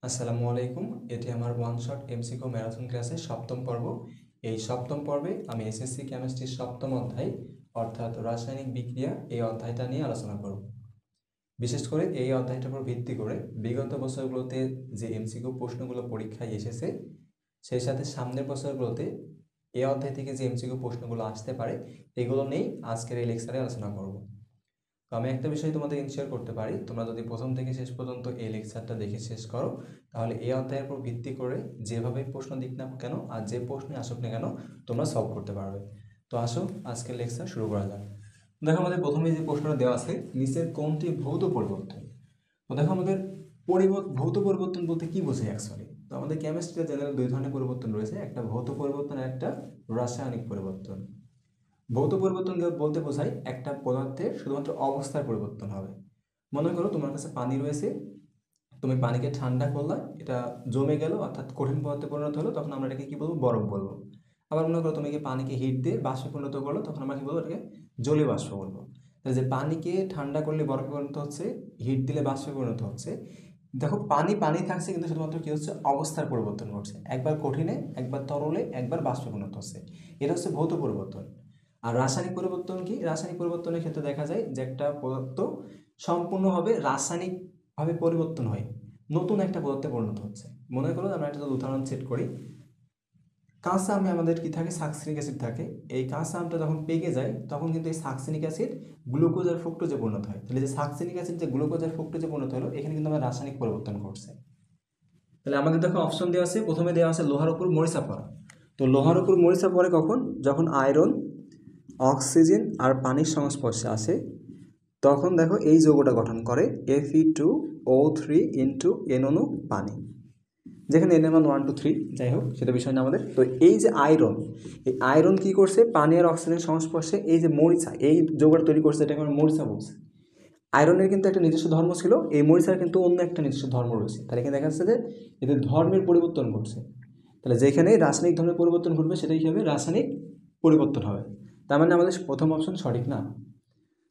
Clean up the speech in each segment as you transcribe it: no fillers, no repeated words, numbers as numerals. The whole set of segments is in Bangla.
আসসালামু আলাইকুম। এটি আমার ওয়ান শট এমসিকিউ ম্যারাথন ক্লাসের সপ্তম পর্ব। এই সপ্তম পর্বে আমি এসএসসি কেমিস্ট্রির সপ্তম অধ্যায় অর্থাৎ রাসায়নিক বিক্রিয়া এই অধ্যায়টা নিয়ে আলোচনা করব। বিশেষ করে এই অধ্যায়টার উপর ভিত্তি করে বিগত বছরগুলোতে যে এমসিকিউ প্রশ্নগুলো পরীক্ষায় এসেছে সেই সাথে সামনের বছরগুলোতে এই অধ্যায় থেকে যে এমসিকিউ প্রশ্নগুলো আসতে পারে এগুলো নিয়েই আজকের এই লেকচারে আলোচনা করব। তো আমি একটা বিষয় তোমাদের ইনশিওর করতে পারি, তোমরা যদি প্রথম থেকে শেষ পর্যন্ত এই লেকচারটা দেখে শেষ করো তাহলে এই অধ্যায়ের উপর ভিত্তি করে যেভাবে প্রশ্ন দিক না কেন আর যে প্রশ্নে আসুক না কেন তোমরা সলভ করতে পারবে। তো আসো আজকের লেকচার শুরু করা যাক। দেখো আমাদের প্রথমে যে প্রশ্নটা দেওয়া আছে, নিচের কোনটি ভৌত পরিবর্তন। তো দেখো আমাদের ভৌত পরিবর্তন বলতে কি বোঝায় অ্যাকচুয়ালি। তো আমাদের কেমিস্ট্রিতে জেনারেল দুই ধরনের পরিবর্তন রয়েছে, একটা ভৌত পরিবর্তন আর একটা রাসায়নিক পরিবর্তন। ভৌত পরিবর্তন বলতে বোঝায় একটা পদার্থের শুধুমাত্র অবস্থার পরিবর্তন হবে। মনে করো তোমার কাছে পানি রয়েছে, তুমি পানিকে ঠান্ডা করলে এটা জমে গেল অর্থাৎ কঠিন পদার্থে পরিণত হলো, তখন আমরা এটাকে কি বলবো, বরফ বলবো। আবার মনে করো তুমি কি পানিকে হিট দিয়ে বাষ্পে পরিণত করলো, তখন আমরা কি বলবো, এটাকে জলীয় বাষ্প বলবো। তাহলে যে পানিকে ঠান্ডা করলে বরফে পরিণত হচ্ছে, হিট দিলে বাষ্পে পরিণত হচ্ছে। দেখো পানি পানি থাকছে কিন্তু শুধুমাত্র কি হচ্ছে, অবস্থার পরিবর্তন ঘটছে, একবার কঠিনে একবার তরলে একবার বাষ্পে পরিণত হচ্ছে। এটা হচ্ছে ভৌত পরিবর্তন। আর রাসায়নিক পরিবর্তন কি, রাসায়নিক পরিবর্তনের ক্ষেত্রে দেখা যায় যে একটা পদার্থ সম্পূর্ণভাবে রাসায়নিকভাবে পরিবর্তন হয়, নতুন একটা পদার্থে পরিণত হচ্ছে। মনে করো আমরা একটা উদাহরণ সেট করি, কাঁচা আমে আমাদের কি থাকে, সাকসিনিক অ্যাসিড থাকে। এই কাঁচা আমটা যখন পেকে যায় তখন কিন্তু এই সাকসিনিক অ্যাসিড গ্লুকোজ আর ফ্রুক্টোজে পরিণত হয়। তাহলে যে সাকসিনিক অ্যাসিড যে গ্লুকোজ আর ফ্রুক্টোজে পরিণত হলো, এখানে কিন্তু আমরা রাসায়নিক পরিবর্তন ঘটছে। তাহলে আমাদের দেখো অপশন দেওয়া আছে, প্রথমে দেওয়া আছে লোহার উপর মরিচা পড়া। তো লোহার উপর মরিচা পড়ে কখন, যখন আয়রন অক্সিজেন আর পানির সংস্পর্শে আসে, তখন দেখো এই যৌগটা গঠন করে Fe2O3 ইন্টু N অণু পানি, যেখানে N এর মান 1 2 3, যাই হোক সেটা বিষয় না আমাদের। তো এই যে আয়রন, এই আয়রন কি করছে, পানি আর অক্সিজেনের সংস্পর্শে এই যে মরিচা এই যৌগটা তৈরি করছে, এটাকে আমরা মরিচা বলছি। আয়রনের কিন্তু একটা নিজস্ব ধর্ম ছিল, এই মরিচার কিন্তু অন্য একটা নিজস্ব ধর্ম রয়েছে। তাহলে এখানে দেখা যাচ্ছে যে এদের ধর্মের পরিবর্তন ঘটছে। তাহলে যেখানে রাসায়নিক ধর্মের পরিবর্তন ঘটবে সেটাই হবে রাসায়নিক পরিবর্তন হবে। তার মানে আমাদের প্রথম অপশন সঠিক না।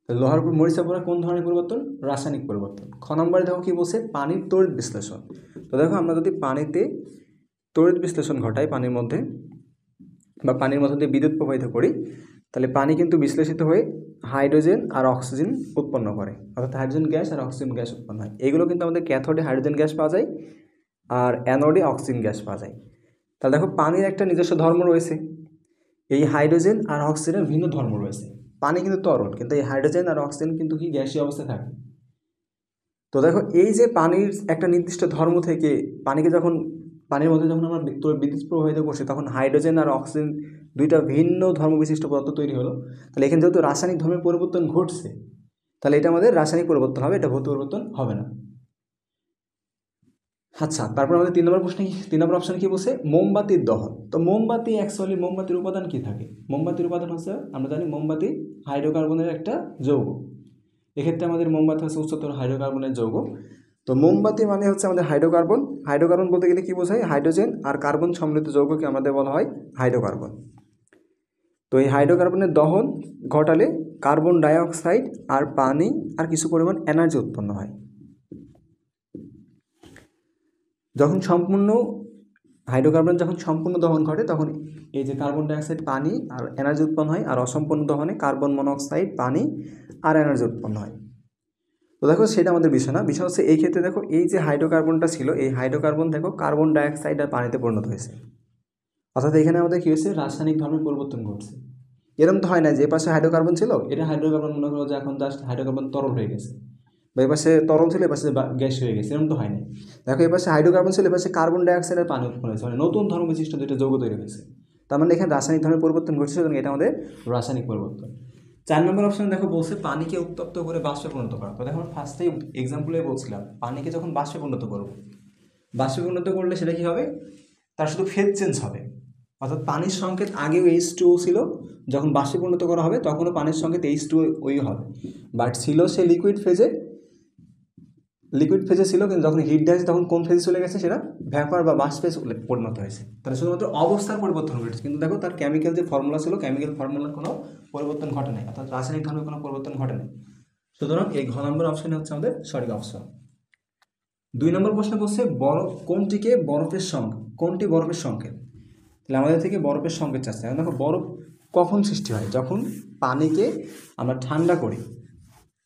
লোহার উপর মরিচা পড়া কোন ধরনের পরিবর্তন, রাসায়নিক পরিবর্তন। খ নম্বরে দেখো কি বলছে, পানির তড়িৎ বিশ্লেষণ। তো দেখো আমরা যদি পানিতে তড়িৎ বিশ্লেষণ ঘটাই, পানির মধ্যে বা পানির মধ্যে দিয়ে বিদ্যুৎ প্রবাহিত করি, তাহলে পানি কিন্তু বিশ্লেষিত হয়ে হাইড্রোজেন আর অক্সিজেন উৎপন্ন করে, অর্থাৎ হাইড্রোজেন গ্যাস আর অক্সিজেন গ্যাস উৎপন্ন হয়। এগুলো কিন্তু আমাদের ক্যাথোডে হাইড্রোজেন গ্যাস পাওয়া যায় আর অ্যানোডে অক্সিজেন গ্যাস পাওয়া যায়। তাহলে দেখো পানির একটা নিজস্ব ধর্ম রয়েছে, এই হাইড্রোজেন আর অক্সিজেনের ভিন্ন ধর্ম রয়েছে। পানি কিন্তু তরল, কিন্তু এই হাইড্রোজেন আর অক্সিজেন কিন্তু কি গ্যাসীয় অবস্থায় থাকে। তো দেখো এই যে পানির একটা নির্দিষ্ট ধর্ম থেকে পানিকে যখন পানির মধ্যে যখন আমরা বিদ্যুৎ প্রবাহিত করছি, তখন হাইড্রোজেন আর অক্সিজেন দুইটা ভিন্ন ধর্ম বিশিষ্ট পদার্থ তৈরি হলো। তাহলে এখানে যেহেতু রাসায়নিক ধর্মের পরিবর্তন ঘটছে, তাহলে এটা আমাদের রাসায়নিক পরিবর্তন হবে, এটা ভৌত পরিবর্তন হবে না। আচ্ছা, তারপর আমাদের 3 নম্বর প্রশ্নে 3 নম্বর অপশন কি বলছে, মোমবাতির দহন। তো মোমবাতি অ্যাকচুয়ালি মোমবাতির উপাদান কি থাকে, মোমবাতির উপাদান হচ্ছে আমরা জানি মোমবাতি হাইড্রোকার্বনের একটা যৌগ। এক্ষেত্রে আমাদের মোমবাতি হচ্ছে উচ্চতর হাইড্রোকার্বনের যৌগ। তো মোমবাতি মানে হচ্ছে আমাদের হাইড্রোকার্বন। হাইড্রোকার্বন বলতে গেলে কি বোঝায়, হাইড্রোজেন আর কার্বন সমৃদ্ধ যৌগকে আমাদের বলা হয় হাইড্রোকার্বন। তো এই হাইড্রোকার্বনের দহন ঘটালে কার্বন ডাইঅক্সাইড আর পানি আর কিছু পরিমাণ এনার্জি উৎপন্ন হয়। যখন সম্পূর্ণ হাইড্রোকার্বন যখন সম্পূর্ণ দহন ঘটে, তখন এই যে কার্বন ডাইঅক্সাইড, পানি আর এনার্জি উৎপন্ন হয়, আর অসম্পূর্ণ দহনে কার্বন মনোক্সাইড, পানি আর এনার্জি উৎপন্ন হয়। তো দেখো সেটা আমাদের বিষয় না, বিষয় হচ্ছে এই ক্ষেত্রে দেখো এই যে হাইড্রোকার্বনটা ছিল, এই হাইড্রোকার্বন দেখো কার্বন ডাইঅক্সাইড আর পানিতে পরিণত হয়েছে, অর্থাৎ এখানে আমাদের কী হয়েছে, রাসায়নিক ধর্মের পরিবর্তন ঘটছে। এরকম তো হয় না যে পাশে হাইড্রোকার্বন ছিল এটা হাইড্রোকার্বন মনে করো যে এখন জাস্ট হাইড্রোকার্বন তরল হয়ে গেছে, বা এ পাশে তরল ছিল এপাশে গ্যাস হয়ে গেছে, এরকম তো হয় না। দেখো এ পাশে হাইড্রোকার্বন ছিল, এপাশে কার্বন ডাইঅক্সাইড আর পানি উৎপন্ন হয়েছে, মানে নতুন ধর্ম বিশিষ্ট দুইটা যৌগ তৈরি হয়েছে। তার মানে এখানে রাসায়নিক ধর্মের পরিবর্তন ঘটছে, এবং এটা আমাদের রাসায়নিক পরিবর্তন। 4 নম্বর অপশন দেখো বলছে পানিকে উত্তপ্ত করে বাষ্পে পরিণত করা। তো দেখো আমরা ফার্স্টেই এক্সাম্পলে বলছিলাম পানিকে যখন বাষ্পে পরিণত করবো, বাষ্পে পরিণত করলে সেটা কী হবে, তার শুধু ফেজ চেঞ্জ হবে, অর্থাৎ পানির সংকেত আগেও H2O ছিল, যখন বাষ্পে পরিণত করা হবে তখনও পানির সংকেত H2O হবে, বাট ছিল সে লিকুইড ফেজে ছিল, কিন্তু যখন হিট দেওয়া হয়েছে তখন কোন ফেজে চলে গেছে, সেটা ভ্যাপার বা বাষ্পে পরিণত হয়েছে। তাহলে শুধুমাত্র অবস্থার পরিবর্তন ঘটেছে, কিন্তু দেখো তার কেমিক্যাল যে ফর্মুলা ছিল, কেমিক্যাল ফর্মুলার কোনো পরিবর্তন ঘটে নাই, অর্থাৎ রাসায়নিক ধর্মের কোনো পরিবর্তন ঘটে নাই। সুতরাং এই ঘ নম্বর অপশানে হচ্ছে আমাদের সঠিক অপশন। 2 নম্বর প্রশ্নে বলছে বরফ কোনটি বরফের সংকেত। তাহলে আমাদের থেকে বরফের সংকেত চাচ্ছে। এখন দেখো বরফ কখন সৃষ্টি হয়? যখন পানিকে আমরা ঠান্ডা করি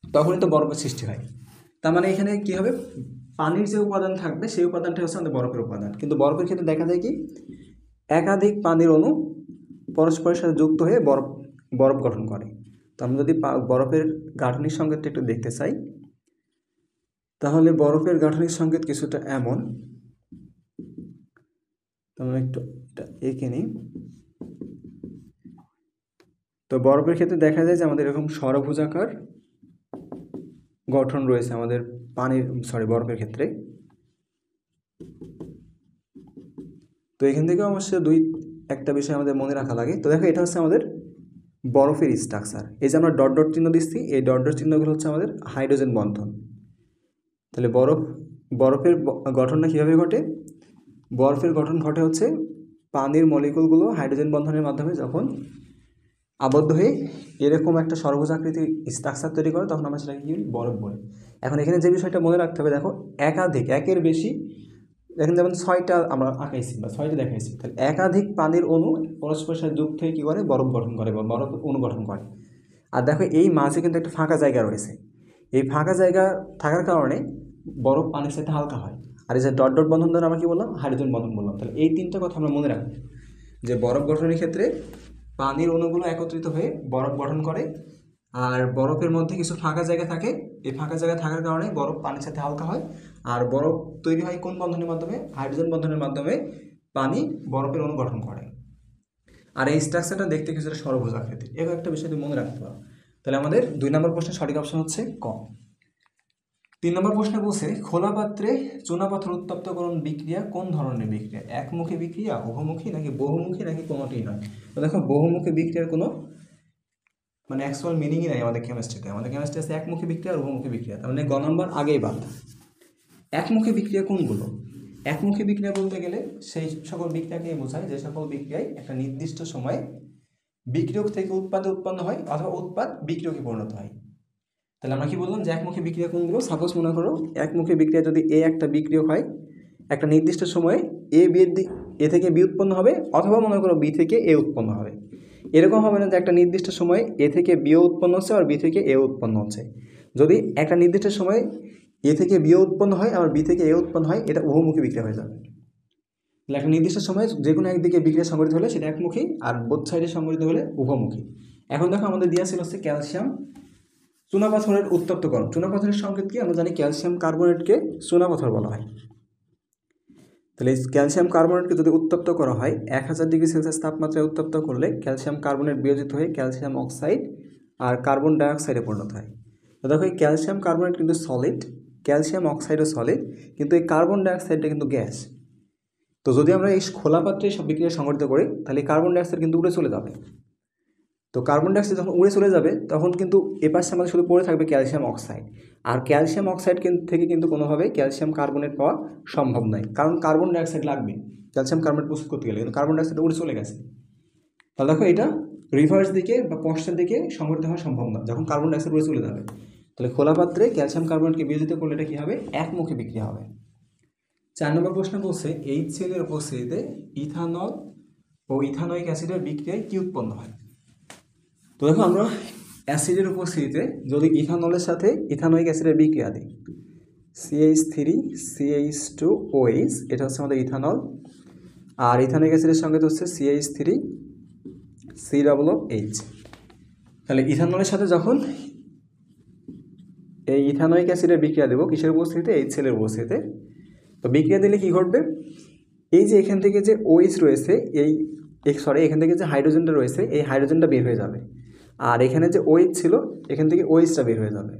তখনই তো বরফের সৃষ্টি হয়। তার মানে এখানে কি হবে, পানির যে উপাদান থাকবে সেই উপাদানটা হচ্ছে আমাদের বরফের উপাদান। কিন্তু বরফের ক্ষেত্রে দেখা যায় কি একাধিক পানির অণু পরস্পরের সাথে যুক্ত হয়ে বরফ গঠন করে। তো আমরা যদি বরফের গাঠনিক সংকেতটা একটু দেখতে চাই, তাহলে বরফের গাঠনিক সংকেত কিছুটা এমন। আমরা একটু এটা এঁকে নিই। তো বরফের ক্ষেত্রে দেখা যায় যে আমাদের এরকম ষড়ভুজাকার গঠন রয়েছে আমাদের বরফের ক্ষেত্রে। তো এখান থেকে অবশ্যই একটা বিষয় আমাদের মনে রাখা লাগে। তো দেখো এটা হচ্ছে আমাদের বরফের স্ট্রাকচার। এই যে আমরা ডট ডট চিহ্ন দিচ্ছি, এই ডট ডট চিহ্নগুলো হচ্ছে আমাদের হাইড্রোজেন বন্ধন। তাহলে বরফের গঠনটা কীভাবে ঘটে? বরফের গঠন ঘটে হচ্ছে পানির মলিকুলগুলো হাইড্রোজেন বন্ধনের মাধ্যমে যখন আবদ্ধ হয়ে এরকম একটা ষড়ভুজাকৃতি স্ট্রাকচার তৈরি করে তখন আমরা সেটাকে কি বরফ বলি। এখন এখানে যে বিষয়টা মনে রাখতে হবে, দেখো একের বেশি, দেখেন যেমন 6টা আমরা আঁকাইছি বা 6টা দেখাইছি, তাহলে একাধিক পানির অণু পরস্পরের সাথে যুক্ত হয়ে কী করে বরফ গঠন করে বা বরফ অণু গঠন করে। আর দেখো এই মাঝে কিন্তু একটা ফাঁকা জায়গা রয়েছে। এই ফাঁকা জায়গা থাকার কারণে বরফ পানির সাথে হালকা হয়। আর এই যে ডট ডট বন্ধন দ্বারা আমরা কী বললাম, হাইড্রোজেন বন্ধন বললাম। তাহলে এই 3টা কথা আমরা মনে রাখবো যে বরফ গঠনের ক্ষেত্রে পানির অণুগুলো একত্রিত হয়ে বরফ গঠন করে। আর বরফের মধ্যে কিছু ফাঁকা জায়গা থাকে, এই ফাঁকা জায়গা থাকার কারণে বরফ পানির সাথে হালকা হয়। আর বরফ তৈরি হয় কোন বন্ধনের মাধ্যমে? হাইড্রোজেন বন্ধনের মাধ্যমে পানি বরফের অণু গঠন করে। আর এই স্ট্রাকচারটা দেখতে কিছুটা ষড়ভুজ আকৃতির। এরকম একটা বিষয় তুমি মনে রাখতে পারো। তাহলে আমাদের 2 নম্বর প্রশ্নের সঠিক অপশন হচ্ছে ক। 3 নম্বর প্রশ্নে বলছে খোলা পাত্রে চুনাপাথর উত্তপ্তকরণ বিক্রিয়া কোন ধরনের বিক্রিয়া? একমুখী বিক্রিয়া, উভমুখী, নাকি বহুমুখী, নাকি কোনোটিই নয়? তো দেখো বহুমুখী বিক্রিয়ার কোনো অ্যাকচুয়াল মিনিংই নাই আমাদের কেমিস্ট্রিতে। আমাদের কেমিস্ট্রি আছে একমুখী বিক্রিয়া আর উভমুখী বিক্রিয়া। তার মানে গ নম্বর আগেই বাদ। একমুখী বিক্রিয়া কোনগুলো? একমুখী বিক্রিয়া বলতে গেলে সেই সকল বিক্রিয়াকে বোঝায় যে সকল বিক্রিয়ায় একটা নির্দিষ্ট সময়ে বিক্রিয়ক থেকে উৎপন্ন হয় অথবা উৎপাদ বিক্রিয়কে পরিণত হয়। তাহলে আমরা কি বললাম যে একমুখী বিক্রিয়া কোনগুলো? সাপোজ মনে করো একমুখী বিক্রিয়া যদি একটা বিক্রিয়ক হয়, একটা নির্দিষ্ট সময়ে এ থেকে বি উৎপন্ন হবে, অথবা মনে করো বি থেকে এ উৎপন্ন হবে। এরকম হবে না যে একটা নির্দিষ্ট সময়ে এ থেকে বিও উৎপন্ন হচ্ছে আর বি থেকে এ উৎপন্ন হচ্ছে। যদি একটা নির্দিষ্ট সময়ে এ থেকে বিও উৎপন্ন হয় আর বি থেকে এ উৎপন্ন হয়, এটা উভমুখী বিক্রিয়া হয়ে যাবে। তাহলে একটা নির্দিষ্ট সময়ে যে কোনো একদিকে বিক্রিয়া সংঘটিত হলে সেটা একমুখী, আর বোথ সাইডে সংঘটিত হলে উভমুখী। এখন দেখো আমাদের দেওয়া ছিল হচ্ছে ক্যালসিয়াম চুনাপাথরের উত্তপ্তকরণ। চুনাপাথরের সংকেত কি? আমরা জানি ক্যালসিয়াম কার্বনেটকে চুনাপাথর বলা হয়। তাহলে এই ক্যালসিয়াম কার্বনেটকে যদি উত্তপ্ত করা হয় 1000 ডিগ্রি সেলসিয়াস তাপমাত্রায় উত্তপ্ত করলে ক্যালসিয়াম কার্বনেট বিয়োজিত হয়ে ক্যালসিয়াম অক্সাইড আর কার্বন ডাইঅক্সাইডে পরিণত হয়। তো দেখো এই ক্যালসিয়াম কার্বনেট কিন্তু সলিড, ক্যালসিয়াম অক্সাইডও সলিড, কিন্তু এই কার্বন ডাইঅক্সাইডটা কিন্তু গ্যাস। তো যদি আমরা এই খোলা পাত্রে সব বিক্রিয়া সংঘটিত করি তাহলে কার্বন ডাইঅক্সাইড কিন্তু উড়ে চলে যাবে। তো কার্বন ডাইঅক্সাইড যখন উড়ে চলে যাবে তখন কিন্তু এপাশে আমাদের শুধু পড়ে থাকবে ক্যালসিয়াম অক্সাইড। আর ক্যালসিয়াম অক্সাইড থেকে কিন্তু কোনোভাবে ক্যালসিয়াম কার্বনেট পাওয়া সম্ভব নয়, কারণ কার্বন ডাইঅক্সাইড লাগবে ক্যালসিয়াম কার্বনেট প্রস্তুত করতে গেলে, কিন্তু কার্বন ডাইঅক্সাইড উড়ে চলে গেছে। তাহলে দেখো এটা রিভার্স দিকে বা পশ্চাৎ দিকে সংঘটিত হওয়া সম্ভব না যখন কার্বন ডাইঅক্সাইড উড়ে চলে যাবে। তাহলে খোলা পাত্রে ক্যালসিয়াম কার্বনেটকে বিয়োজিত করলে এটা কী হবে? একমুখী বিক্রিয়া হবে। 4 নম্বর প্রশ্ন বলছে HCl এর উপস্থিতিতে ইথানল ও ইথানোয়িক অ্যাসিডের বিক্রিয়ায় কী উৎপন্ন হয়? তো দেখো আমরা অ্যাসিডের উপস্থিতিতে যদি ইথানলের সাথে ইথানোয়িক অ্যাসিডের বিক্রিয়া দিই, CH3CH2OH, এটা হচ্ছে আমাদের ইথানল। আর ইথানোয়িক অ্যাসিডের সঙ্গে হচ্ছে CH3COOH। তাহলে ইথানলের সাথে যখন এই ইথানোয়িক অ্যাসিডের বিক্রিয়া দেবো কিসের উপস্থিতিতে? HCl এর উপস্থিতিতে। তো বিক্রিয়া দিলে কী ঘটবে? এই যে এখান থেকে যে OH রয়েছে এখান থেকে যে হাইড্রোজেনটা রয়েছে এই হাইড্রোজেনটা বের হয়ে যাবে, আর এখানে যে OH ছিল এখান থেকে OHটা বের হয়ে যাবে।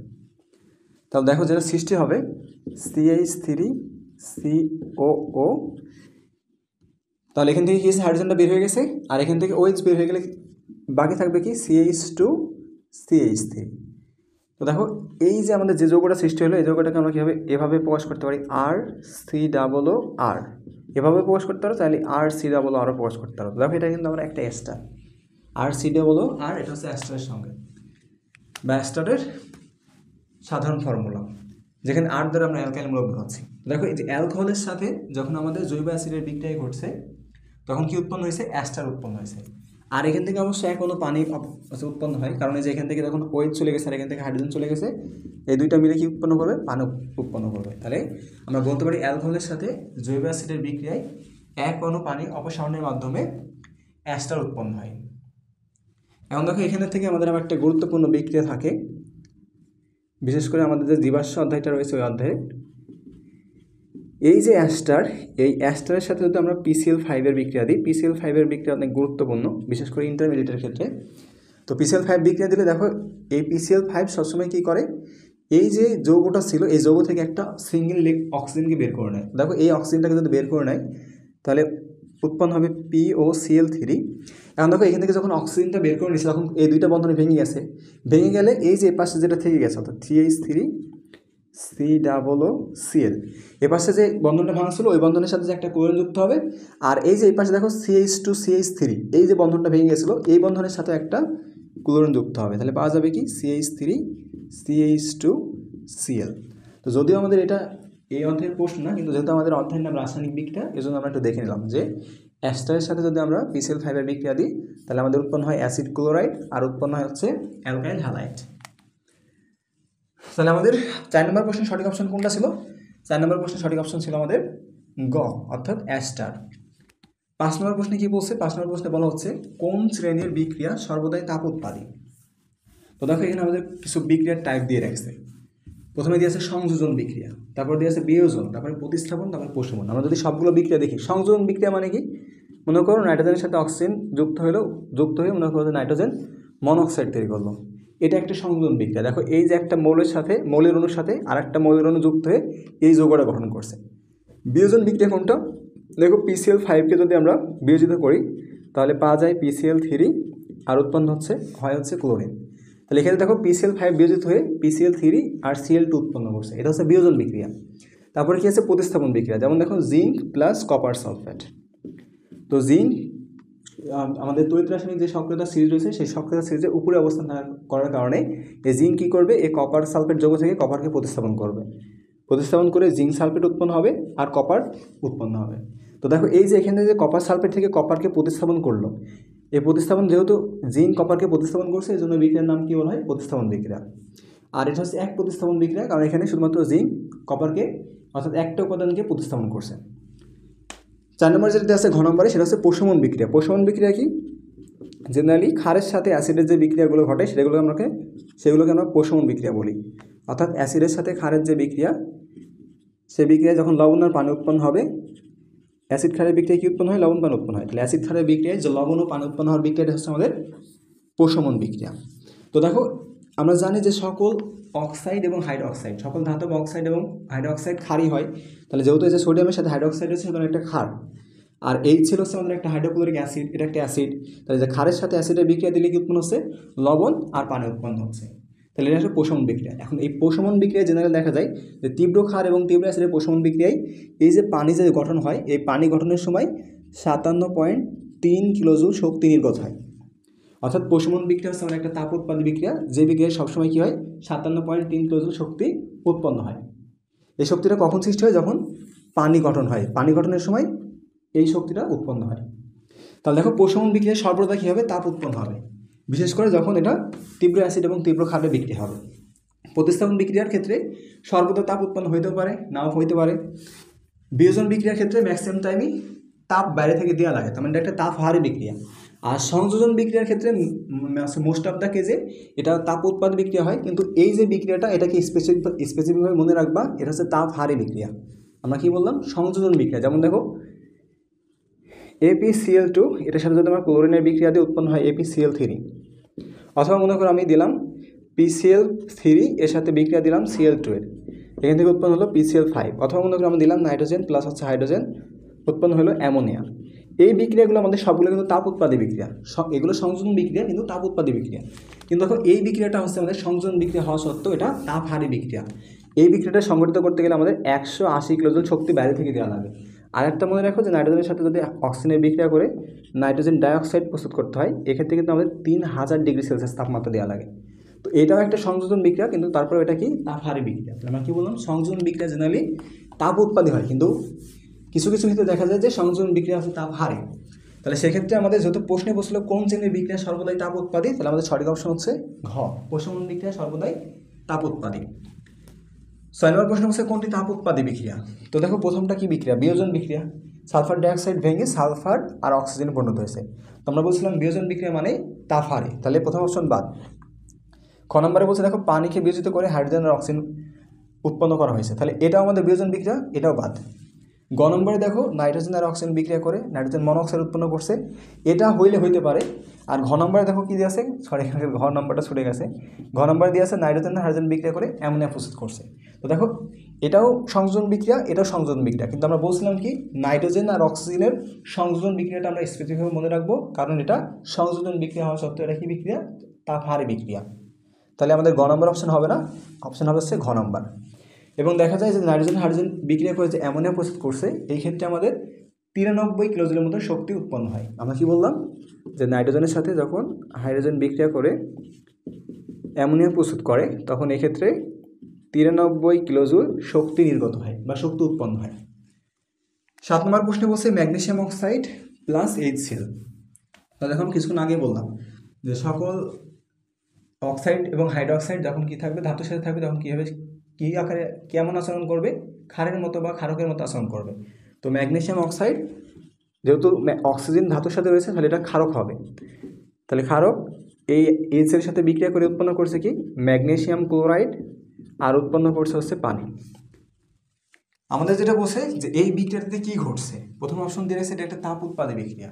তাহলে দেখো যেটা সৃষ্টি হবে CH3COO। তাহলে এখান থেকে কি হাইড্রোজেনটা বের হয়ে গেছে, আর এখান থেকে OH বের হয়ে গেলে বাকি থাকবে কি CH2CH3। তো দেখো এই যে আমাদের যে যৌগটা সৃষ্টি হলো এই যৌগটাকে আমরা কীভাবে এভাবে প্রকাশ করতে পারি? RCOOR, এভাবে প্রকাশ করতে পারো, তাহলে RCOORও প্রকাশ করতে পারো। দেখো এটা কিন্তু আমরা একটা স্টার, RCOOR, এটা হচ্ছে অ্যাস্টারের সঙ্গে বা অ্যাস্টারের সাধারণ ফর্মুলা। যেখানে R দ্বারা আমরা অ্যালকাইল মূলক বোঝাচ্ছি। দেখো এই যে অ্যালকোহলের সাথে যখন আমাদের জৈব অ্যাসিডের বিক্রিয়া ঘটছে তখন কি উৎপন্ন হয়েছে? অ্যাস্টার উৎপন্ন হয়েছে। আর এখান থেকে অবশ্যই কোনো পানি উৎপন্ন হয়, কারণ এই যে এখান থেকে যখন OH চলে গেছে আর এখান থেকে হাইড্রোজেন চলে গেছে, এই দুইটা মিলে কি উৎপন্ন করবে? পানি উৎপন্ন করবে। তাহলে আমরা বলতে পারি অ্যালকোহলের সাথে জৈব অ্যাসিডের বিক্রিয়ায় এক অণু পানি অপসারণের মাধ্যমে অ্যাস্টার উৎপন্ন হয়। এখন দেখো এখানে থেকে আমাদের আবার একটা গুরুত্বপূর্ণ বিক্রিয়া থাকে, বিশেষ করে আমাদের যে জীবাশ্ম অধ্যায়টা রয়েছে ওই অধ্যায়ে। এই যে অ্যাস্টার, এই অ্যাস্টারের সাথে যদি আমরা PCl5 এর বিক্রিয়া দিই, PCl5 এর বিক্রিয়া অনেক গুরুত্বপূর্ণ, বিশেষ করে ইন্টারমিডিয়েটের ক্ষেত্রে। তো PCl5 বিক্রিয়া দিলে দেখো এই PCl5 সবসময় কী করে, এই যে যৌগটা ছিল এই যৌগ থেকে একটা সিঙ্গেল অক্সিজেনকে বের করে নেয়। দেখো এই অক্সিজেনটাকে যদি বের করে নেয় তাহলে উৎপন্ন হবে POCl3। এখন দেখো এখান থেকে যখন অক্সিজেনটা বের করে নিচ্ছে তখন এই দুইটা বন্ধনে ভেঙে গেছে, ভেঙে গেলে এই যে পাশে যেটা থেকে গেছে অর্থাৎ CH3COOCl, এ পাশে যে বন্ধনটা ভাঙা ছিল ওই বন্ধনের সাথে যে একটা ক্লোরিন যুক্ত হবে, আর এই যে এই পাশে দেখো CH2CH3, এই যে বন্ধনটা ভেঙে গেছিলো এই বন্ধনের সাথে একটা ক্লোরিন যুক্ত হবে, তাহলে পাওয়া যাবে কি CH3CH2Cl। তো যদিও আমাদের এটা এই অধ্যায়ের প্রশ্ন না, কিন্তু যেহেতু আমাদের অধ্যায়ের নাম রাসায়নিক বিক্রিয়া, এই জন্য আমরা একটু দেখে নিলাম যে অ্যাস্টারের সাথে যদি আমরা PCl5 এর বিক্রিয়া দিই তাহলে আমাদের উৎপন্ন হয় অ্যাসিড ক্লোরাইড আর উৎপন্ন হয় হচ্ছে অ্যালকাইল হ্যালাইড। তাহলে আমাদের 4 নম্বর প্রশ্নের সঠিক অপশন কোনটা ছিল? 4 নম্বর প্রশ্নের সঠিক অপশন ছিল আমাদের গ, অর্থাৎ অ্যাস্টার। 5 নম্বর প্রশ্নে কি বলছে? 5 নম্বর প্রশ্নে বলা হচ্ছে কোন শ্রেণীর বিক্রিয়া সর্বদাই তাপ উৎপাদী? তো দেখো এখানে আমাদের কিছু বিক্রিয়ার টাইপ দিয়ে রাখছে। প্রথমে দিয়েছে সংযোজন বিক্রিয়া, তারপর দিয়েছে বিয়োজন, তারপরে প্রতিস্থাপন, তারপরে প্রশমন। আমরা যদি সবগুলো বিক্রিয়া দেখি, সংযোজন বিক্রিয়া মানে কি? মনে করো নাইট্রোজেনের সাথে অক্সিজেন যুক্ত হয়ে মনে করো যে নাইট্রোজেন মনোক্সাইড তৈরি করলো, এটা একটা সংযোজন বিক্রিয়া। দেখো এই যে একটা মৌলের অণুর সাথে আর একটা মৌলের অণু যুক্ত হয়ে এই যৌগটা গঠন করছে। বিয়োজন বিক্রিয়া কোনটা? দেখো PCl5কে যদি আমরা বিয়োজিত করি তাহলে পাওয়া যায় PCl3 আর উৎপন্ন হচ্ছে ক্লোরিন। তাহলে এখানে দেখো PCl5 বিয়োজিত হয়ে PCl3 আর Cl2 উৎপন্ন করছে, এটা হচ্ছে বিয়োজন বিক্রিয়া। তারপরে কি আছে? প্রতিস্থাপন বিক্রিয়া। যেমন দেখো জিঙ্ক প্লাস কপার সালফেট। তো জিঙ্ক আমাদের তড়িৎ রাসায়নিক যে সক্রিয়তা সিরিজ রয়েছে সেই সক্রিয়তা সিরিজের উপরে অবস্থান করার কারণে এই জিঙ্ক কী করবে? এই কপার সালফেট যৌগ থেকে কপারকে প্রতিস্থাপন করবে, প্রতিস্থাপন করে জিঙ্ক সালফেট উৎপন্ন হবে আর কপার উৎপন্ন হবে। তো দেখো এই যে এখানে যে কপার সালফেট থেকে কপারকে প্রতিস্থাপন করলো, এই প্রতিস্থাপন যেহেতু জিঙ্ক কপারকে প্রতিস্থাপন করছে এই জন্য বিক্রিয়ার নাম কী বলা হয়? প্রতিস্থাপন বিক্রিয়া। আর এটা হচ্ছে এক প্রতিস্থাপন বিক্রিয়া, কারণ এখানে শুধুমাত্র জিঙ্ক কপারকে অর্থাৎ একটা উপাদানকে প্রতিস্থাপন করছে। 4 নম্বর যেটা আছে ঘ নম্বরে, সেটা হচ্ছে প্রশমন বিক্রিয়া। প্রশমন বিক্রিয়া কি? জেনারেলি ক্ষারের সাথে অ্যাসিডের যে বিক্রিয়াগুলো ঘটে সেগুলোকে আমরা প্রশমন বিক্রিয়া বলি। অর্থাৎ অ্যাসিডের সাথে ক্ষারের যে বিক্রিয়া, সেই বিক্রিয়ায় যখন লবণ আর পানি উৎপন্ন হবে, অ্যাসিড ক্ষারের বিক্রিয়ায় কি উৎপন্ন হয়? লবণ পানি উৎপন্ন হয়। তাহলে অ্যাসিড ক্ষারের বিক্রিয়ায় যে লবণ ও পানি উৎপন্ন হওয়ার বিক্রিয়াটা হচ্ছে আমাদের প্রশমন বিক্রিয়া। তো দেখো আমরা জানি যে সকল অক্সাইড এবং হাইড্রোক্সাইড, সকল ধাতব অক্সাইড এবং হাইড্রোক্সাইড ক্ষারই হয়। তাহলে যেহেতু এই যে সোডিয়ামের সাথে হাইড্রোক্সাইড হচ্ছে সেটা একটা ক্ষার, আর এই ছিল হচ্ছে আমাদের একটা হাইড্রোক্লোরিক অ্যাসিড, এটা একটা অ্যাসিড। তাহলে যে ক্ষারের সাথে অ্যাসিডের বিক্রিয়া দিলে কি উৎপন্ন হচ্ছে? লবণ আর পানি উৎপন্ন হচ্ছে। তাহলে এটা হচ্ছে প্রশমন বিক্রিয়া। এখন এই প্রশমন বিক্রিয়া জেনারেল দেখা যায় যে তীব্র ক্ষার এবং তীব্র অ্যাসিডের প্রশমন বিক্রিয়ায় এই যে পানি যে গঠন হয়, এই পানি গঠনের সময় 57.3 কিলোজুল শক্তি নির্গত হয়। অর্থাৎ প্রশমন বিক্রিয়া হচ্ছে আমাদের একটা তাপ উৎপাদী বিক্রিয়া, যে বিক্রিয়ায় সবসময় কী হয়? 57.3 কিলোজুল শক্তি উৎপন্ন হয়। এই শক্তিটা কখন সৃষ্টি হয়? যখন পানি গঠন হয়, পানি গঠনের সময় এই শক্তিটা উৎপন্ন হয়। তাহলে দেখো প্রশমন বিক্রিয়ায় সর্বদা কী হবে? তাপ উৎপন্ন হবে, বিশেষ করে যখন এটা তীব্র অ্যাসিড এবং তীব্র ক্ষারের বিক্রিয়া হবে। প্রতিস্থাপন বিক্রিয়ার ক্ষেত্রে সর্বদা তাপ উৎপন্ন হইতেও পারে, নাও হইতে পারে। বিয়োজন বিক্রিয়ার ক্ষেত্রে ম্যাক্সিমাম টাইমই তাপ বাইরে থেকে দেওয়া লাগে, তার মানে এটা একটা তাপহারী বিক্রিয়া। আর সংযোজন বিক্রিয়ার ক্ষেত্রে মোস্ট অফ দ্য কেজে এটা তাপ উৎপাদ বিক্রিয়া হয়, কিন্তু এই যে বিক্রিয়াটা এটাকে স্পেসিফিকভাবে মনে রাখবা, এটা হচ্ছে তাপহারী বিক্রিয়া। আমরা কি বললাম? সংযোজন বিক্রিয়া। যেমন দেখো ApCl2, এটার সাথে যদি আমরা ক্লোরিনের বিক্রিয়া দিয়ে উৎপন্ন হয় ApCl3, অথবা মনে করো আমি দিলাম PCl3 এর সাথে বিক্রিয়া দিলাম Cl2 এর, এখান থেকে উৎপন্ন হলো PCl5, অথবা মনে করো আমি দিলাম নাইট্রোজেন প্লাস হচ্ছে হাইড্রোজেন, উৎপন্ন হলো অ্যামোনিয়া। এই বিক্রিয়াগুলো আমাদের সবগুলো কিন্তু তাপ উৎপাদী বিক্রিয়া, এগুলো সংযোজন বিক্রিয়া কিন্তু তাপ উৎপাদী বিক্রিয়া। কিন্তু দেখো এই বিক্রিয়াটা হচ্ছে আমাদের সংযোজন বিক্রিয়া হওয়া সত্ত্বেও এটা তাপহারী বিক্রিয়া। এই বিক্রিয়াটা সংগঠিত করতে গেলে আমাদের 180 কিলোজুল শক্তি বাইরে থেকে দেওয়া লাগে। আর একটা মনে রাখো যে নাইট্রোজেনের সাথে যদি অক্সিজেনের বিক্রিয়া করে নাইট্রোজেন ডাইঅক্সাইড প্রস্তুত করতে হয়, এক্ষেত্রে কিন্তু আমাদের 3000 ডিগ্রি সেলসিয়াস তাপমাত্রা দেওয়া লাগে। তো এটাও একটা সংযোজন বিক্রিয়া, কিন্তু তারপরে এটা কি তাপহারী বিক্রিয়া। আমরা কি বললাম, সংযোজন বিক্রিয়া জেনারেলি তাপ উৎপাদী হয়, কিন্তু কিছু কিছু ক্ষেত্রে দেখা যায় যে সংযোজন বিক্রিয়া হচ্ছে তাপহারী। তাহলে সেক্ষেত্রে আমাদের যেহেতু প্রশ্নে বসছিল কোন শ্রেণীর বিক্রিয়া সর্বদাই তাপ উৎপাদী, তাহলে আমাদের সঠিক অপশন হচ্ছে ঘ, প্রশমন বিক্রিয়া সর্বদাই তাপ উৎপাদী। 6 নম্বর প্রশ্ন হচ্ছে কোনটি তাপ উৎপাদী বিক্রিয়া। তো দেখো প্রথমটা কি বিক্রিয়া, বিয়োজন বিক্রিয়া। সালফার ডাইঅক্সাইড ভেঙে সালফার আর অক্সিজেনে পরিণত হয়েছে। তো আমরা বলছিলাম বিয়োজন বিক্রিয়া মানে তাপ হারে, তাহলে প্রথম অপশন বাদ। খ নম্বরে বলছে দেখো পানিকে বিয়োজিত করে হাইড্রোজেন আর অক্সিজেন উৎপন্ন করা হয়েছে, তাহলে এটাও আমাদের বিয়োজন বিক্রিয়া, এটাও বাদ। গ নম্বরে দেখো নাইট্রোজেন আর অক্সিজেন বিক্রিয়া করে নাইট্রোজেন মনোক্সাইড উৎপন্ন করছে, এটা হইলে হইতে পারে। আর ঘ নম্বরে দেখো কি দিয়ে আছে, সরি ঘ নম্বরটা ছুটে গেছে, ঘ নম্বরে দিয়ে আছে নাইট্রোজেন আর হাইড্রোজেন বিক্রিয়া করে অ্যামোনিয়া প্রস্তুত করছে। তো দেখো এটাও সংযোজন বিক্রিয়া, এটাও সংযোজন বিক্রিয়া, কিন্তু আমরা বলছিলাম কি নাইট্রোজেন আর অক্সিজেনের সংযোজন বিক্রিয়াটা আমরা স্পেসিফিকভাবে মনে রাখবো, কারণ এটা সংযোজন বিক্রিয়া হওয়া সত্ত্বেও এটা কি বিক্রিয়া, তাপহারী বিক্রিয়া। তাহলে আমাদের গ নম্বর অপশন হবে না, অপশন হবে হচ্ছে ঘ নম্বর। এবং দেখা যায় যে নাইট্রোজেন হাইড্রোজেন বিক্রিয়া করে যে অ্যামোনিয়া প্রস্তুত করছে, এই ক্ষেত্রে আমাদের 93 কিলোজুলের মতো শক্তি উৎপন্ন হয়। আমরা কি বললাম যে নাইট্রোজেনের সাথে যখন হাইড্রোজেন বিক্রিয়া করে অ্যামোনিয়া প্রস্তুত করে, তখন এক্ষেত্রে 93 কিলোজুল শক্তি নির্গত হয় বা শক্তি উৎপন্ন হয়। 7 নম্বর প্রশ্নে বলছে ম্যাগনেসিয়াম অক্সাইড প্লাস HCl। তাহলে এখন কিছুক্ষণ আগে বললাম যে সকল অক্সাইড এবং হাইড্রোক্সাইড যখন কি থাকবে, ধাতুর সাথে থাকবে, তখন কী হবে, কী আকারে কেমন আচরণ করবে, ক্ষারের মতো বা ক্ষারকের মতো আচরণ করবে। তো ম্যাগনেসিয়াম অক্সাইড যেহেতু অক্সিজেন ধাতুর সাথে রয়েছে, তাহলে এটা ক্ষারক হবে। তাহলে ক্ষারক এই এইচের সাথে বিক্রিয়া করে উৎপন্ন করছে কি ম্যাগনেসিয়াম ক্লোরাইড, আর উৎপন্ন করছে হচ্ছে পানি। আমাদের যেটা বলছে যে এই বিক্রিয়াতে কি ঘটছে, প্রথম অপশন দিয়ে রয়েছে এটা একটা তাপ উৎপাদী বিক্রিয়া।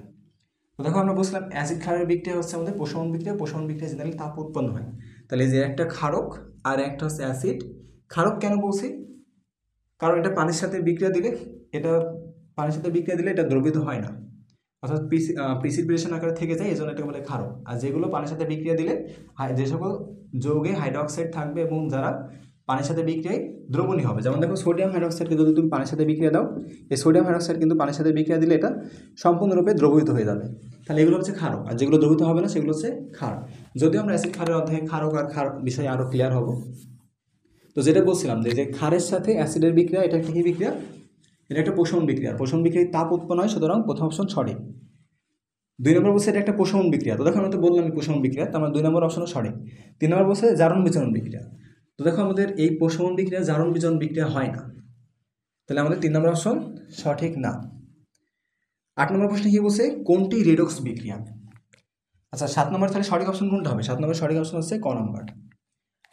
তো দেখো আমরা বলছিলাম অ্যাসিড ক্ষারের বিক্রিয়া হচ্ছে আমাদের প্রশমন বিক্রিয়া, প্রশমন বিক্রিয়া জেনারেলি তাপ উৎপন্ন হয়। তাহলে যে একটা ক্ষারক আর একটা হচ্ছে অ্যাসিড। ক্ষারক কেন বলছি, কারণ এটা পানির সাথে বিক্রিয়া দিলে, এটা দ্রবীভূত হয় না, অর্থাৎ প্রিসিপিটেশন আকারে থেকে যায়, এই জন্য এটাকে বলে ক্ষারক। আর যেগুলো পানির সাথে বিক্রিয়া দিলে যে সকল যৌগে হাইড্রোক্সাইড থাকবে এবং যারা পানির সাথে বিক্রিয়ায় দ্রবণী হবে, যেমন দেখো সোডিয়াম হাইড্রোক্সাইডকে যদি তুমি পানির সাথে বিক্রিয়া দাও, এই সোডিয়াম হাইড্রোক্সাইড কিন্তু পানির সাথে বিক্রিয়া দিলে এটা সম্পূর্ণরূপে দ্রবীভূত হয়ে যাবে। তাহলে এগুলো হচ্ছে ক্ষারক, আর যেগুলো দ্রবীভূত হবে না সেগুলো হচ্ছে ক্ষার। যদিও আমরা অ্যাসিড ক্ষারের অধ্যায়ে ক্ষারক আর ক্ষার বিষয়ে আরও ক্লিয়ার হব। তো যেটা বলছিলাম যে ক্ষারের সাথে অ্যাসিডের বিক্রিয়া, এটা একটা কি বিক্রিয়া, এটা একটা প্রশমন বিক্রিয়া। প্রশমন বিক্রিয়ায় তাপ উৎপন্ন হয়, সুতরাং প্রথম অপশন সঠিক। 2 নম্বর বলছে এটা একটা প্রশমন বিক্রিয়া। তো দেখো আমরা তো বললাম প্রশমন বিক্রিয়া, তো আমরা 2 নম্বর অপশনও সঠিক। 3 নম্বর বলছে জারণ বিজারণ বিক্রিয়া। তো দেখো আমাদের এই প্রশমন বিক্রিয়া জারণ বিজারণ বিক্রিয়া হয় না, তাহলে আমাদের 3 নম্বর অপশন সঠিক না। 8 নম্বর প্রশ্নে কি বলছে কোনটি রেডক্স বিক্রিয়া। আচ্ছা 7 নম্বর তাহলে সঠিক অপশন কোনটা হবে, 7 নম্বর সঠিক অপশন হচ্ছে ক নম্বর।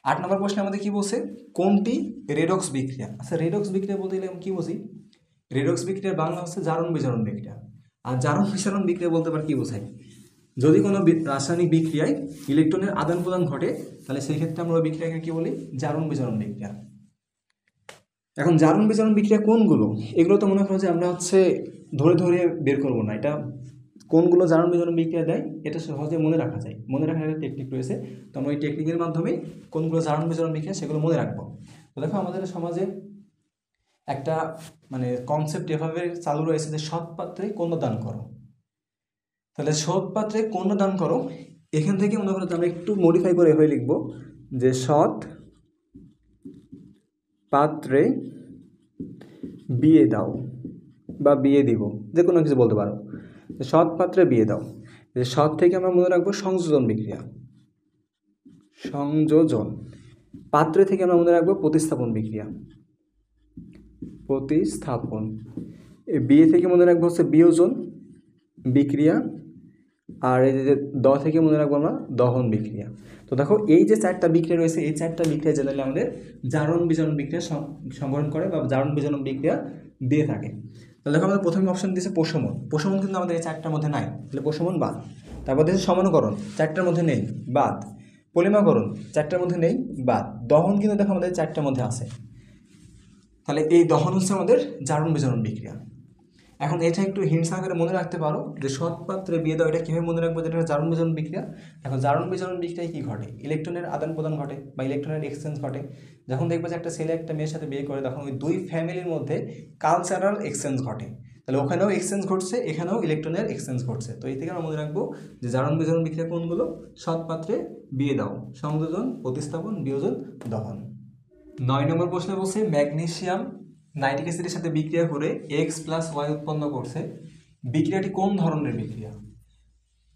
8 নম্বর প্রশ্নে আমাদের কি বলছে কোনটি রেডক্স বিক্রিয়া। আচ্ছা রেডক্স বিক্রিয়া বলতে গেলে কি বুঝি, রেডক্স বিক্রিয়ার বাংলা হচ্ছে জারণ বিজারণ বিক্রিয়া। আর জারণ বিজারণ বিক্রিয়া বলতে পারে কি বোঝায়, যদি কোনো রাসায়নিক বিক্রিয়ায় ইলেকট্রনের আদান প্রদান ঘটে, তাহলে সেই ক্ষেত্রে আমরা ওই বিক্রিয়াকে কি বলি, জারণ বিজারণ বিক্রিয়া। এখন জারণ বিজারণ বিক্রিয়া কোনগুলো, এগুলো তো মনে করো যে আমরা ধরে ধরে বের করবো না, এটা কোনগুলো জারণ বিজারণ বিক্রিয়া দেয় এটা সহজে মনে রাখা যায়। মনে রাখার একটা টেকনিক রয়েছে, তো আমরা ওই টেকনিকের মাধ্যমে কোনগুলো জারণ বিজারণ বিক্রিয়া সেগুলো মনে রাখবো। তো দেখো আমাদের সমাজে একটা কনসেপ্ট এভাবে চালু রয়েছে যে সৎ পাত্রে কন্য দান করো। তাহলে সৎ পাত্রে কন্য দান করো, এখান থেকে মনে করো আমরা একটু মডিফাই করে এভাবে লিখব যে সৎ পাত্রে বিয়ে দাও বা বিয়ে দিব, যে কোনো কিছু বলতে পারো। সৎ পাত্রে বিয়ে দাও, যে সৎ থেকে আমরা মনে রাখবো সংযোজন বিক্রিয়া, সংযোজন। পাত্রে থেকে আমরা মনে রাখবো প্রতিস্থাপন বিক্রিয়া, প্রতিস্থাপন। বিয়ে থেকে মনে রাখবো হচ্ছে বিয়োজন বিক্রিয়া, আর এই যে দ থেকে মনে রাখবো আমরা দহন বিক্রিয়া। তো দেখো এই যে 4টা বিক্রিয়া রয়েছে, এই 4টা বিক্রিয়া জেনারেলি আমাদের জারণ বিজারণ বিক্রিয়া সংগঠন করে বা জারণ বিজারণ বিক্রিয়া দিয়ে থাকে। তাহলে দেখো আমাদের প্রথমে অপশন দিয়েছে প্রশমন। প্রশমন কিন্তু আমাদের এই 4টার মধ্যে নাই, তাহলে প্রশমন বাদ। তারপর দিয়েছে সমানুকরণ, 4টার মধ্যে নেই, বাদ। পলিমাকরণ 4টার মধ্যে নেই, বাদ। দহন কিন্তু দেখো আমাদের 4টার মধ্যে আছে, তাহলে এই দহন হচ্ছে আমাদের জারণ বিজারণ বিক্রিয়া। এখন এটা একটু হিন্টস আকারে মনে রাখতে পারো যে সৎ পাত্রে বিয়ে দাও, এটা কীভাবে মনে রাখবো, যেটা জারণ বিজারণ বিক্রিয়া। এখন জারণ বিজারণ বিক্রিয়ায় কী ঘটে, ইলেকট্রনের আদান প্রদান ঘটে বা ইলেকট্রনের এক্সচেঞ্জ ঘটে। যখন দেখবে যে একটা ছেলে একটা মেয়ের সাথে বিয়ে করে, তখন ওই দুই ফ্যামিলির মধ্যে কালচারাল এক্সচেঞ্জ ঘটে। তাহলে ওখানেও এক্সচেঞ্জ ঘটছে, এখানেও ইলেকট্রনের এক্সচেঞ্জ ঘটছে। তো এই থেকে আমরা মনে রাখবো যে জারণ বিজারণ বিক্রিয়া কোনগুলো? সৎ পাত্রে বিয়ে দাও, সংযোজন, প্রতিস্থাপন, বিয়োজন, দহন। 9 নম্বর প্রশ্নে বলছে ম্যাগনেসিয়াম নাইট্রিক অ্যাসিডের সাথে বিক্রিয়া করে X+Y উৎপন্ন করছে, বিক্রিয়াটি কোন ধরনের বিক্রিয়া?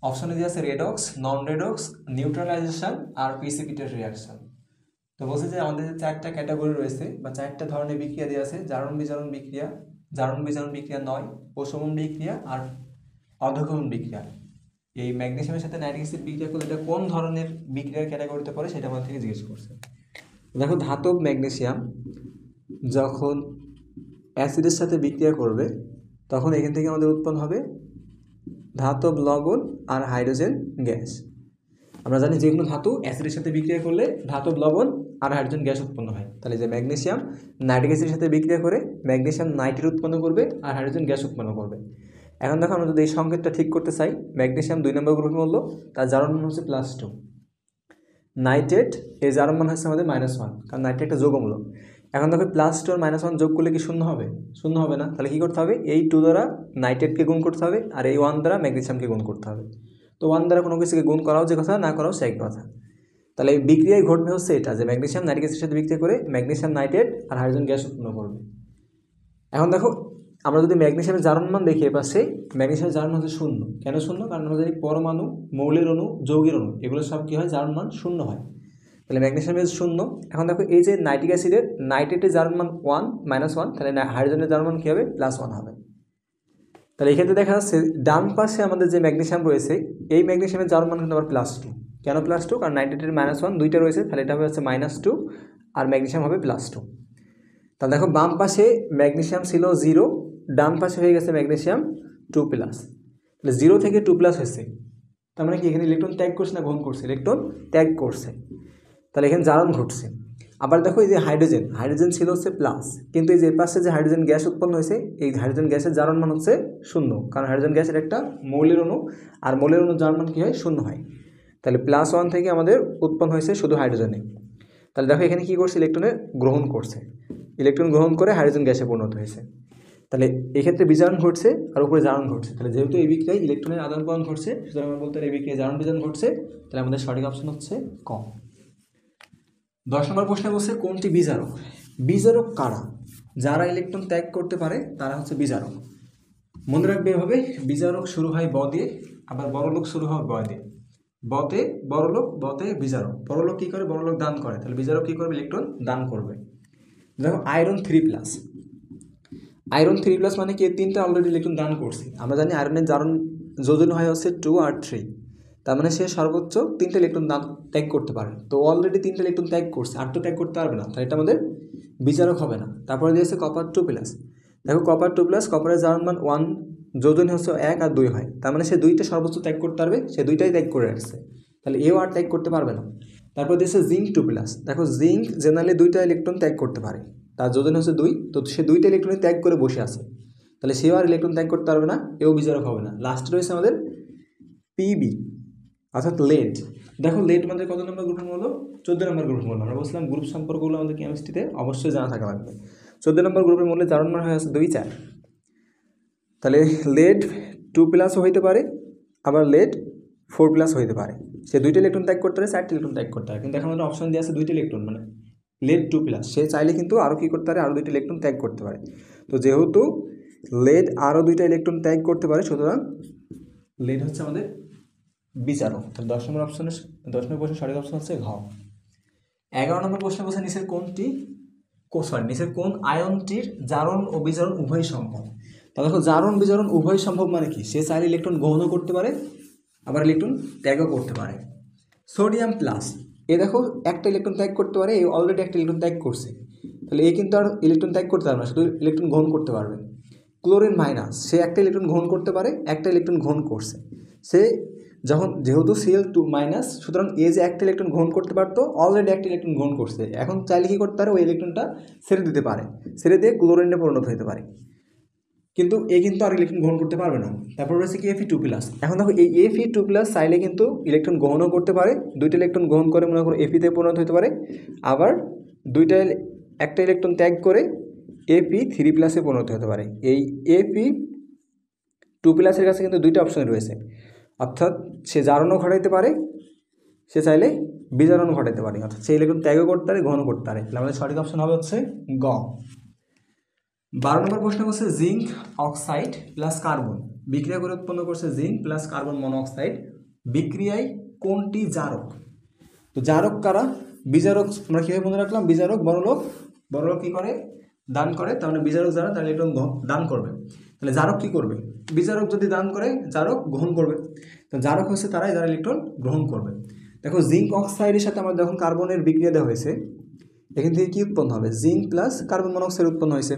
অপশনে দেওয়া আছে রেডক্স, নন রেডক্স, নিউট্রালাইজেশন আর প্রিসিপিটেট রিয়াকশন। তো বলছে যে আমাদের যে 4টা ক্যাটাগরি রয়েছে বা 4টা ধরনের বিক্রিয়া দেওয়া আছে, জারণ বিজারণ বিক্রিয়া, জারণ বিজারণ বিক্রিয়া 9, প্রশমন বিক্রিয়া আর অধঃক্ষেপণ বিক্রিয়া। এই ম্যাগনেসিয়ামের সাথে নাইট্রিক অ্যাসিড বিক্রিয়া করলে এটা কোন ধরনের বিক্রিয়ার ক্যাটাগরিতে পড়ে সেটা আমাদের থেকে জিজ্ঞেস করছে। দেখো ধাতব ম্যাগনেসিয়াম যখন অ্যাসিডের সাথে বিক্রিয়া করবে তখন এখান থেকে আমাদের উৎপন্ন হবে ধাতব লবণ আর হাইড্রোজেন গ্যাস। আমরা জানি যে কোনো ধাতু অ্যাসিডের সাথে বিক্রিয়া করলে ধাতব লবণ আর হাইড্রোজেন গ্যাস উৎপন্ন হয়। তাহলে যে ম্যাগনেসিয়াম নাইট্রিক অ্যাসিডের সাথে বিক্রিয়া করে ম্যাগনেসিয়াম নাইট্রেট উৎপন্ন করবে আর হাইড্রোজেন গ্যাস উৎপন্ন করবে। এখন দেখো আমরা যদি এই সংকেতটা ঠিক করতে চাই, ম্যাগনেসিয়াম 2 নম্বর গ্রুপে বললো, তার জারণ মান হচ্ছে +2। নাইট্রেট এর জারণ মান হচ্ছে আমাদের -1, কারণ নাইট্রেট একটা যৌগমূলক। এখন দেখো +2 আর -1 যোগ করলে কি শূন্য হবে? শূন্য হবে না। তাহলে কী করতে হবে? এই 2 দ্বারা নাইট্রেটকে গুণ করতে হবে আর এই 1 দ্বারা ম্যাগনেসিয়ামকে গুণ করতে হবে। তো 1 দ্বারা কোনো কিছুকে গুণ করাও যে কথা, না করাও সেই কথা। তাহলে এই বিক্রিয়ায় ঘটবে হচ্ছে এটা, যে ম্যাগনেসিয়াম নাইট্রিক অ্যাসিডের সাথে বিক্রিয়া করে ম্যাগনেসিয়াম নাইট্রেট আর হাইড্রোজেন গ্যাস উৎপন্ন করবে। এখন দেখো আমরা যদি ম্যাগনেসিয়ামের জারণ মান দেখি, পাশে ম্যাগনেসিয়ামের জারণ মান হচ্ছে 0। কেন 0? কারণ আমরা জানি পরমাণু, মৌলের অণু, যৌগের অণু এগুলো সব কী হয়? জারণ মান 0 হয়। তাহলে ম্যাগনেসিয়ামের 0। এখন দেখো এই যে নাইট্রিক অ্যাসিডের নাইট্রেটের জারণ মান 1, -1, তাহলে হাইড্রোজেনের জারণ মান কী হবে? +1 হবে। তাহলে এক্ষেত্রে দেখা যাচ্ছে ডান পাশে আমাদের যে ম্যাগনেসিয়াম রয়েছে, এই ম্যাগনেসিয়ামের জারণ মান কিন্তু আবার +2। কেন +2? কারণ নাইট্রেটের -1 দুইটা রয়েছে, তাহলে এটা হবে হচ্ছে -2 আর ম্যাগনেসিয়াম হবে +2। তাহলে দেখো বাম পাশে ম্যাগনেসিয়াম ছিল 0, ডান পাশে হয়ে গেছে ম্যাগনেসিয়াম 2+। তাহলে 0 থেকে 2+ হয়েছে, তার মানে কি এখানে ইলেকট্রন ত্যাগ করছে না গ্রহণ করছে? ইলেকট্রন ত্যাগ করছে। তাহলে এখানে জারণ ঘটছে। আবার দেখো এই যে হাইড্রোজেন ছিল হচ্ছে প্লাস, কিন্তু এই যে পাশে যে হাইড্রোজেন গ্যাস উৎপন্ন হয়েছে, এই হাইড্রোজেন গ্যাসের জারণ মান হচ্ছে 0, কারণ হাইড্রোজেন গ্যাসের একটা মৌলের অণু, আর মৌলের অণুর জারণ মান কী হয়? 0 হয়। তাহলে +1 থেকে আমাদের উৎপন্ন হয়েছে শুধু হাইড্রোজেনে। তাহলে দেখো এখানে কী করছে? ইলেকট্রনের গ্রহণ করছে, ইলেকট্রন গ্রহণ করে হাইড্রোজেন গ্যাসে পরিণত হয়েছে। তাহলে এক্ষেত্রে বিজারণ ঘটছে আর উপরে জারণ ঘটছে। তাহলে যেহেতু এই বিক্রিয়ায় ইলেকট্রনের আদান প্রদান ঘটছে, সুতরাং আমরা বলতে এই বিক্রিয়ায় জারণ বিজারণ ঘটছে। তাহলে আমাদের সঠিক অপশন হচ্ছে ক। 10 নম্বর প্রশ্নে বলছে কোনটি বিজারক? বিজারক কারা? যারা ইলেকট্রন ত্যাগ করতে পারে তারা হচ্ছে বিজারক। মনে রাখবে এভাবে, বিজারক শুরু হয় ব দিয়ে, আবার বড়লোক শুরু হয় ব দিয়ে। বতে বড়লোক, বতে বিজারক। বড়লোক কী করে? বড়লোক দান করে। তাহলে বিজারক কী করবে? ইলেকট্রন দান করবে। দেখো আয়রন 3+। আয়রন 3+ মানে কি? 3টা অলরেডি ইলেকট্রন দান করছে। আমরা জানি আয়রনের জারণ যোজন হয় হচ্ছে 2 আর 3, তার মানে সে সর্বোচ্চ 3টা ইলেকট্রন দান ত্যাগ করতে পারে। তো অলরেডি 3টা ইলেকট্রন ত্যাগ করছে, আর তো ত্যাগ করতে পারবে না, তাহলে এটা আমাদের বিজারক হবে না। তারপরে দিয়েছে কপার 2+। দেখো কপার 2+, কপারের জারণ মান 1, যোজন হচ্ছে 1 আর 2 হয়, তার মানে সে 2টা সর্বোচ্চ ত্যাগ করতে পারবে, সে 2টাই ত্যাগ করে রাখছে, তাহলে এও আর ত্যাগ করতে পারবে না। তারপর দিয়েছে জিঙ্ক 2+। দেখো জিঙ্ক জেনারেলি 2টা ইলেকট্রন ত্যাগ করতে পারে, তার যোজন হচ্ছে 2, তো সে 2টা ইলেকট্রন ত্যাগ করে বসে আছে, তাহলে সেও আর ইলেকট্রন ত্যাগ করতে পারবে না, এও বিজারক হবে না। লাস্টে রয়েছে আমাদের পিবি অর্থাৎ লেড। দেখো লেড আমাদের কত নম্বর গ্রুপ হলো? 14 নম্বর গ্রুপ হলো। আমরা বলছিলাম গ্রুপ সম্পর্কগুলো আমাদের কেমিস্ট্রিতে অবশ্যই জানা থাকা লাগবে। 14 নম্বর গ্রুপের মূল্যে জারণ মান হয়ে আছে 2, 4। তাহলে লেড 2+ হইতে পারে, আবার লেড 4+ হইতে পারে। সে 2টা ইলেকট্রন ত্যাগ করতে পারে, 4টা ইলেকট্রন ত্যাগ করতে পারে, কিন্তু এখন আমাদের অপশন দিয়ে আছে 2টা ইলেকট্রন, মানে লেড 2+। সে চাইলে কিন্তু আরও কী করতে পারে? আরও 2টা ইলেকট্রন ত্যাগ করতে পারে। তো যেহেতু লেড আরও 2টা ইলেকট্রন ত্যাগ করতে পারে, সুতরাং লেড হচ্ছে আমাদের বিজারক। তাহলে 10 নম্বর অপশনের 10 নম্বর প্রশ্নের সঠিক অপশন হচ্ছে ঘ। 11 নম্বর প্রশ্ন বলছে নিচের কোন আয়নটির জারণ ও বিজারণ উভয় সম্ভব? তা দেখো জারণ বিজারণ উভয় সম্ভব মানে কি? সে চাইলে ইলেকট্রন গ্রহণও করতে পারে, আবার ইলেকট্রন ত্যাগও করতে পারে। সোডিয়াম প্লাস, এ দেখো একটা ইলেকট্রন ত্যাগ করতে পারে, এ অলরেডি একটা ইলেকট্রন ত্যাগ করছে, তাহলে এ কিন্তু আর ইলেকট্রন ত্যাগ করতে পারবে না, শুধু ইলেকট্রন গ্রহণ করতে পারবে। ক্লোরিন মাইনাস, সে একটা ইলেকট্রন গ্রহণ করতে পারে, একটা ইলেকট্রন গ্রহণ করছে, সে যেহেতু Cl2-, সুতরাং এ যে একটা ইলেকট্রন গ্রহণ করতে পারতো, অলরেডি একটা ইলেকট্রন গ্রহণ করছে, এখন চাইলে কী করতে পারে? ওই ইলেকট্রনটা ছেড়ে দিতে পারে, ছেড়ে দিয়ে ক্লোরিনে পরিণত হতে পারে, কিন্তু এ কিন্তু আর ইলেকট্রন গ্রহণ করতে পারবে না। তারপর রয়েছে কি Fe2+। এখন দেখো এই Fe2+ চাইলে কিন্তু ইলেকট্রন গ্রহণও করতে পারে, 2টা ইলেকট্রন গ্রহণ করে মনে করো Fe-তে পরিণত হতে পারে, আবার একটা ইলেকট্রন ত্যাগ করে Fe3+-এ পরিণত হতে পারে। এই 2+ কাছে কিন্তু দুইটা অপশন রয়েছে, অর্থাৎ সে জারণও ঘটাইতে পারে, সে চাইলে বিজারণও ঘটাইতে পারে, অর্থাৎ সে ইলেকট্রন ত্যাগও করতে পারে, গ্রহণও করতে পারে। তাহলে আমাদের সঠিক অপশন হবে হচ্ছে গ। 12 নম্বর প্রশ্ন করছে জিঙ্ক অক্সাইড প্লাস কার্বন বিক্রিয়া করে উৎপন্ন করছে জিঙ্ক প্লাস কার্বন মনোক্সাইড, বিক্রিয়ায় কোনটি জারক? তো জারক কারা? বিজারক আমরা কীভাবে মনে রাখলাম? বিজারক বড়লোক কী করে? দান করে। তার মানে বিজারক যারা তারা ইলেকট্রন দান করবে। তাহলে জারক কী করবে? বিজারক যদি দান করে জারক গ্রহণ করবে। তো জারক হচ্ছে তারাই যারা ইলেকট্রন গ্রহণ করবে। দেখো জিঙ্ক অক্সাইডের সাথে আমাদের যখন কার্বনের বিক্রিয়া দেওয়া হয়েছে, এখান থেকে কী উৎপন্ন হবে? জিঙ্ক প্লাস কার্বন মনোক্সাইড উৎপন্ন হয়েছে।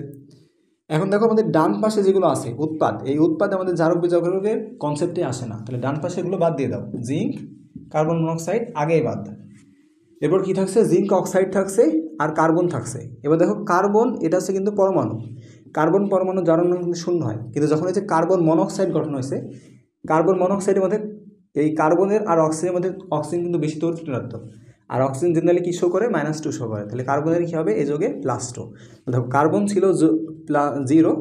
এখন দেখো আমাদের ডান পাশে যেগুলো আছে উৎপাদ, এই উৎপাদ আমাদের জারক বিজারকের কনসেপ্টে আসে না। তাহলে ডান পাশে এগুলো বাদ দিয়ে দাও, জিঙ্ক কার্বন মনোক্সাইড আগেই বাদ। এরপর কী থাকছে? জিঙ্ক অক্সাইড থাকছে আর কার্বন থাকছে। এবার দেখো কার্বন এটা হচ্ছে কিন্তু পরমাণু, কার্বন পরমাণু জারণ কিন্তু শূন্য হয়, কিন্তু যখন এই যে কার্বন মনোক্সাইড গঠন হয়েছে, কার্বন মনোক্সাইডের মধ্যে এই কার্বনের আর অক্সিজেনের মধ্যে অক্সিজেন কিন্তু বেশি তুলনাত্মক, আর অক্সিজেন জেনারেলি কী শো করে? -2 শো করে। তাহলে কার্বনের কী হবে? এই যোগে +2। দেখো কার্বন ছিল 0,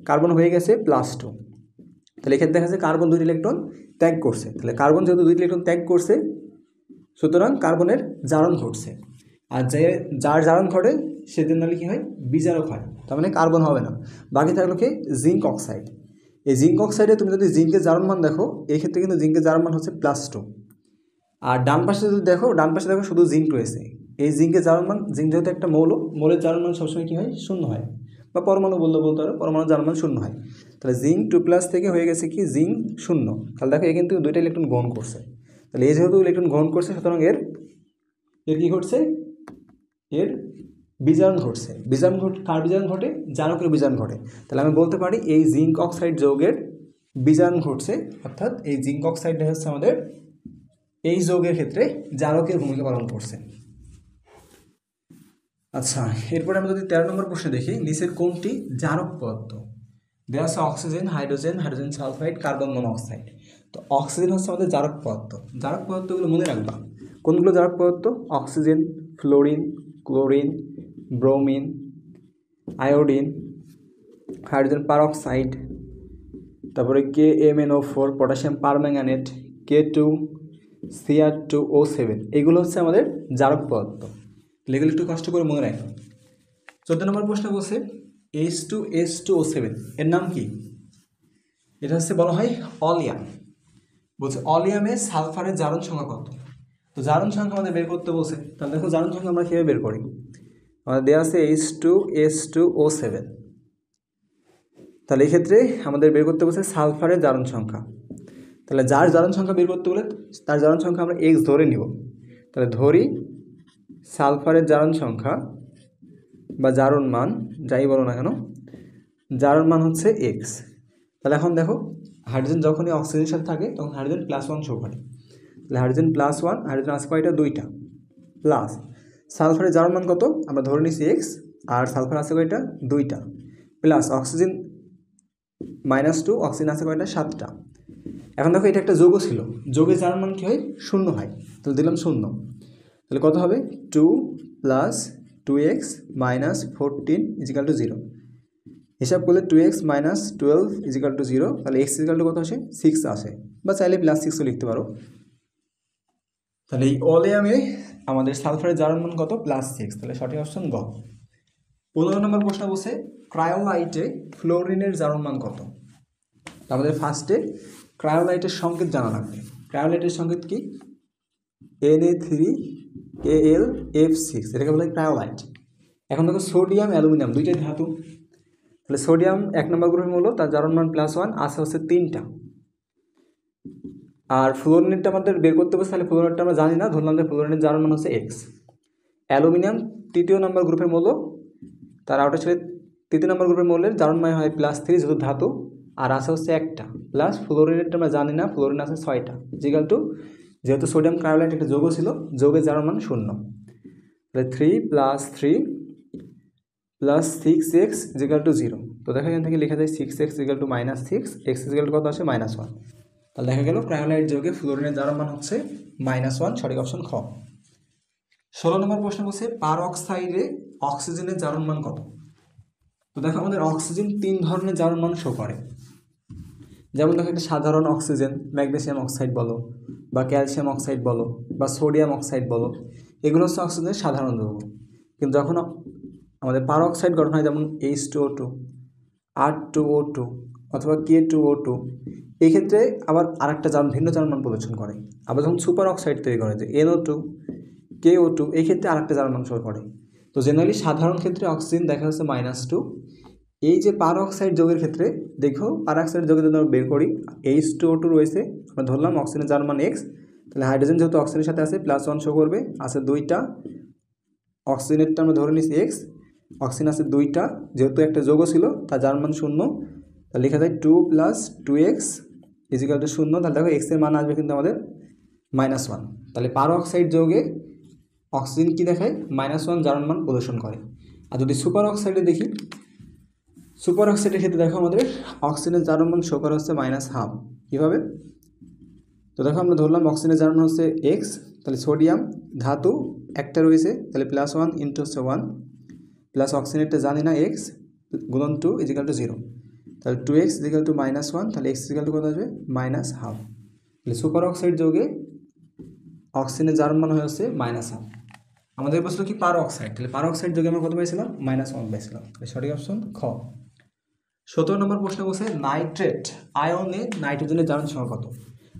কার্বন হয়ে গেছে +2। তাহলে এক্ষেত্রে দেখা যাচ্ছে কার্বন 2 ইলেকট্রন ত্যাগ করছে। তাহলে কার্বন যেহেতু 2 ইলেকট্রন ত্যাগ করছে, সুতরাং কার্বনের জারণ ঘটছে। আর যার জারণ ঘটে সে জেনারেলি কী হয়? বিজারক হয়। তার মানে কার্বন হবে না। বাকি থাকলো কি? Zinc oxide. এই জিঙ্ক অক্সাইডে তুমি যদি জিঙ্কের জারণ মান দেখো, এই ক্ষেত্রে কিন্তু জিঙ্কের জারণ মান হচ্ছে +2। আর ডান পাশে যদি দেখো, ডান পাশে দেখো শুধু জিঙ্ক রয়েছে। এই জিঙ্কের জারণ মান, জিঙ্ক যেহেতু একটা মৌল, মৌলের জারণ মান সবসময় কী হয়? শূন্য হয়, বা পরমাণু বলতে পারো পরমাণুর জারণ মান শূন্য হয়। তাহলে জিঙ্ক 2+ থেকে হয়ে গেছে কি? জিঙ্ক 0। তাহলে দেখো এ কিন্তু 2টা ইলেকট্রন গ্রহণ করছে। তাহলে এই যেহেতু ইলেকট্রন গ্রহণ করছে, সুতরাং এর কী ঘটছে? এর বিজারণ ঘটছে। কার বিজারণ ঘটে? জারকের বিজারণ ঘটে। তাহলে আমি বলতে পারি এই জিঙ্ক অক্সাইড যৌগের বিজারণ ঘটছে, অর্থাৎ এই জিঙ্ক অক্সাইডটা হচ্ছে আমাদের এই যৌগের ক্ষেত্রে জারকের ভূমিকা পালন করছে। আচ্ছা, এরপরে আমরা যদি 13 নম্বর প্রশ্নে দেখি, নিচের কোনটি জারক পদার্থ? দেওয়া আছে oxygen, hydrogen sulphide, carbon monoxide. তো অক্সিজেন হচ্ছে আমাদের জারক পদার্থ। জারক পদার্থগুলো মনে রাখবা। কোনগুলো জারক পদার্থ? Oxygen, fluorine, chlorine, bromine, iodine, hydrogen peroxide, তারপরে KMnO4, potassium permanganate, K2, Cr2O7, এগুলো হচ্ছে আমাদের জারক পদার্থ। এগুলো একটু কষ্ট করে মনে রাখো। 14 নম্বর প্রশ্ন বলছে H2S2O7 এর নাম কি? এটা হচ্ছে বলা হয় অলিয়াম। বলছে অলিয়ামে সালফারের জারণ সংখ্যা কত? তো জারণ সংখ্যা আমাদের বের করতে বলছে। তাহলে দেখো জারণ সংখ্যা আমরা কীভাবে বের করি? আমাদের দেওয়া আছে H2S2O7। তাহলে এই ক্ষেত্রে আমাদের বের করতে বলছে সালফারের জারণ সংখ্যা। তাহলে যার জারণ সংখ্যা বের করতে বলে তার জারণ সংখ্যা আমরা x ধরে নিব। তাহলে ধরি সালফারের জারণ সংখ্যা বা জারণ মান যাই বলো না কেন, জারণ মান হচ্ছে x। তাহলে এখন দেখো হাইড্রোজেন যখনই অক্সিজেনের সাথে থাকে তখন হাইড্রোজেন +1 শো করে। তাহলে হাইড্রোজেন +1, হাইড্রোজেন আছে কয়টা? 2টা। প্লাস সালফারের জারণ মান কত? আমরা ধরে নিচ্ছি x, আর সালফার আছে কয়টা? 2টা। প্লাস অক্সিজেন -2, অক্সিজেন আছে কয়টা? 7টা। এখন দেখো এটা একটা যৌগ ছিল, যৌগের জারণ মান কী হয়? 0 হয়। তাহলে দিলাম 0। তাহলে কত হবে? 2 + 2x - 14 = 0। হিসাব করলে 2x - 12 = 0। তাহলে x = কত আসে? 6 আসে, বা চাইলে +6ও লিখতে পারো। তাহলে এই অলিয়ামে আমাদের সালফারের জারণ মান কত? +6। তাহলে সঠিক অপশন গ। 15 নম্বর প্রশ্ন বলছে ক্রায়োলাইটে ফ্লোরিনের জারণ মান কত? আমাদের ফার্স্টে ক্রায়োলাইটের সংকেত জানা লাগবে। ক্রায়োলাইটের সংকেত কি? Na3Al এটাকে বলে ক্রায়োলাইট। এখন দেখো সোডিয়াম অ্যালুমিনিয়াম দুইটাই ধাতু। তাহলে সোডিয়াম 1 নম্বর গ্রুপের মূল্য, তার জারণ মান +1, আছে হচ্ছে 3টা। আর ফ্লোরিনেটটা আমাদের বের করতে হবে। তাহলে ফ্লোরিনেটটা আমরা জানি না, ধরলাম যে ফ্লোরিনের জারণ মান হচ্ছে x। অ্যালুমিনিয়াম 3য় নম্বর গ্রুপের মূল্য, তার আউটার ছেড়ে 3য় নম্বর গ্রুপের মূল্যের জারণ মান হয় +3 যেহেতু ধাতু, আর আছে হচ্ছে 1টা। প্লাস ফ্লোরিনেটটা আমরা জানি না, ফ্লোরিন আছে 6টা। যেহেতু সোডিয়াম ক্রায়োলাইট একটা যৌগ ছিল, যৌগের জারণ মান 0। তাহলে 3 + 3 + 6x = 0। তো দেখো এখান থেকে লেখা যায় 6x = -6, x = কত আসে? -1। তাহলে দেখা গেল ক্রায়োলাইট যৌগে ফ্লোরিনের জারণ মান হচ্ছে -1, সঠিক অপশন খ। 16 নম্বর প্রশ্ন বলছে পারঅক্সাইডে অক্সিজেনের জারণ মান কত? তো দেখো আমাদের অক্সিজেন 3 ধরনের জারণ মান শো করে। যেমন দেখো একটা সাধারণ অক্সিজেন, ম্যাগনেসিয়াম অক্সাইড বলো বা ক্যালসিয়াম অক্সাইড বলো বা সোডিয়াম অক্সাইড বলো, এগুলো হচ্ছে অক্সিজেনের সাধারণ যৌগ। কিন্তু যখন আমাদের পার অক্সাইড গঠন হয়, যেমন H2O2, R2O2 অথবা K2O2, এই ক্ষেত্রে আবার আরেকটা ভিন্ন জারণ প্রদর্শন করে। আবার যখন সুপার অক্সাইড তৈরি করে, যে NO2, KO2, এই ক্ষেত্রে আরেকটা জারণ শো করে। তো জেনারেলি সাধারণ ক্ষেত্রে অক্সিজেন দেখা যাচ্ছে -2। এই যে পার অক্সাইড যৌগের ক্ষেত্রে দেখো, পার অক্সাইড যৌগের জন্য আমরা বের করি, H2O2 রয়েছে, আমরা ধরলাম অক্সিজেনের জারণ মান X, তাহলে হাইড্রোজেন যেহেতু অক্সিজেনের সাথে আছে +1 শো করবে, আছে 2টা, অক্সিজেনেরটা আমরা ধরে নিচ্ছি X, অক্সিজেন আছে 2টা, যেহেতু একটা যৌগ ছিল তার জারণ মান 0, তাহলে লেখা যায় 2 + 2x = 0। তাহলে দেখো X এর মান আসবে কিন্তু আমাদের -1। তাহলে পার অক্সাইড যৌগে অক্সিজেন কি দেখায়? -1 জারণ মান প্রদর্শন করে। আর যদি সুপার অক্সাইডে দেখি, সুপার অক্সাইডের ক্ষেত্রে দেখো আমাদের অক্সিজেনের জারণ মান শো করা হচ্ছে -1/2। কীভাবে? তো দেখো আমরা ধরলাম অক্সিজেনের জারণ হচ্ছে X, তাহলে সোডিয়াম ধাতু একটা রয়েছে, তাহলে +1 × হচ্ছে 1, প্লাস অক্সিজেনেরটা জানি না X, গুণন 2 = 0, তাহলে 2x = -1, তাহলে x = কত আসবে? -1/2। তাহলে সুপার অক্সাইড যৌগে অক্সিজেনের জারণ মান হচ্ছে -1/2। আমাদের প্রশ্ন কি পার অক্সাইড, তাহলে পার অক্সাইড যৌগে আমরা কত পাইছিলাম? -1 পাইছিলাম। তাহলে সঠিক অপশন খ। 17 নম্বর প্রশ্ন বলছে নাইট্রেট আয়নে নাইট্রোজেনের জারণ সংখ্যা কত?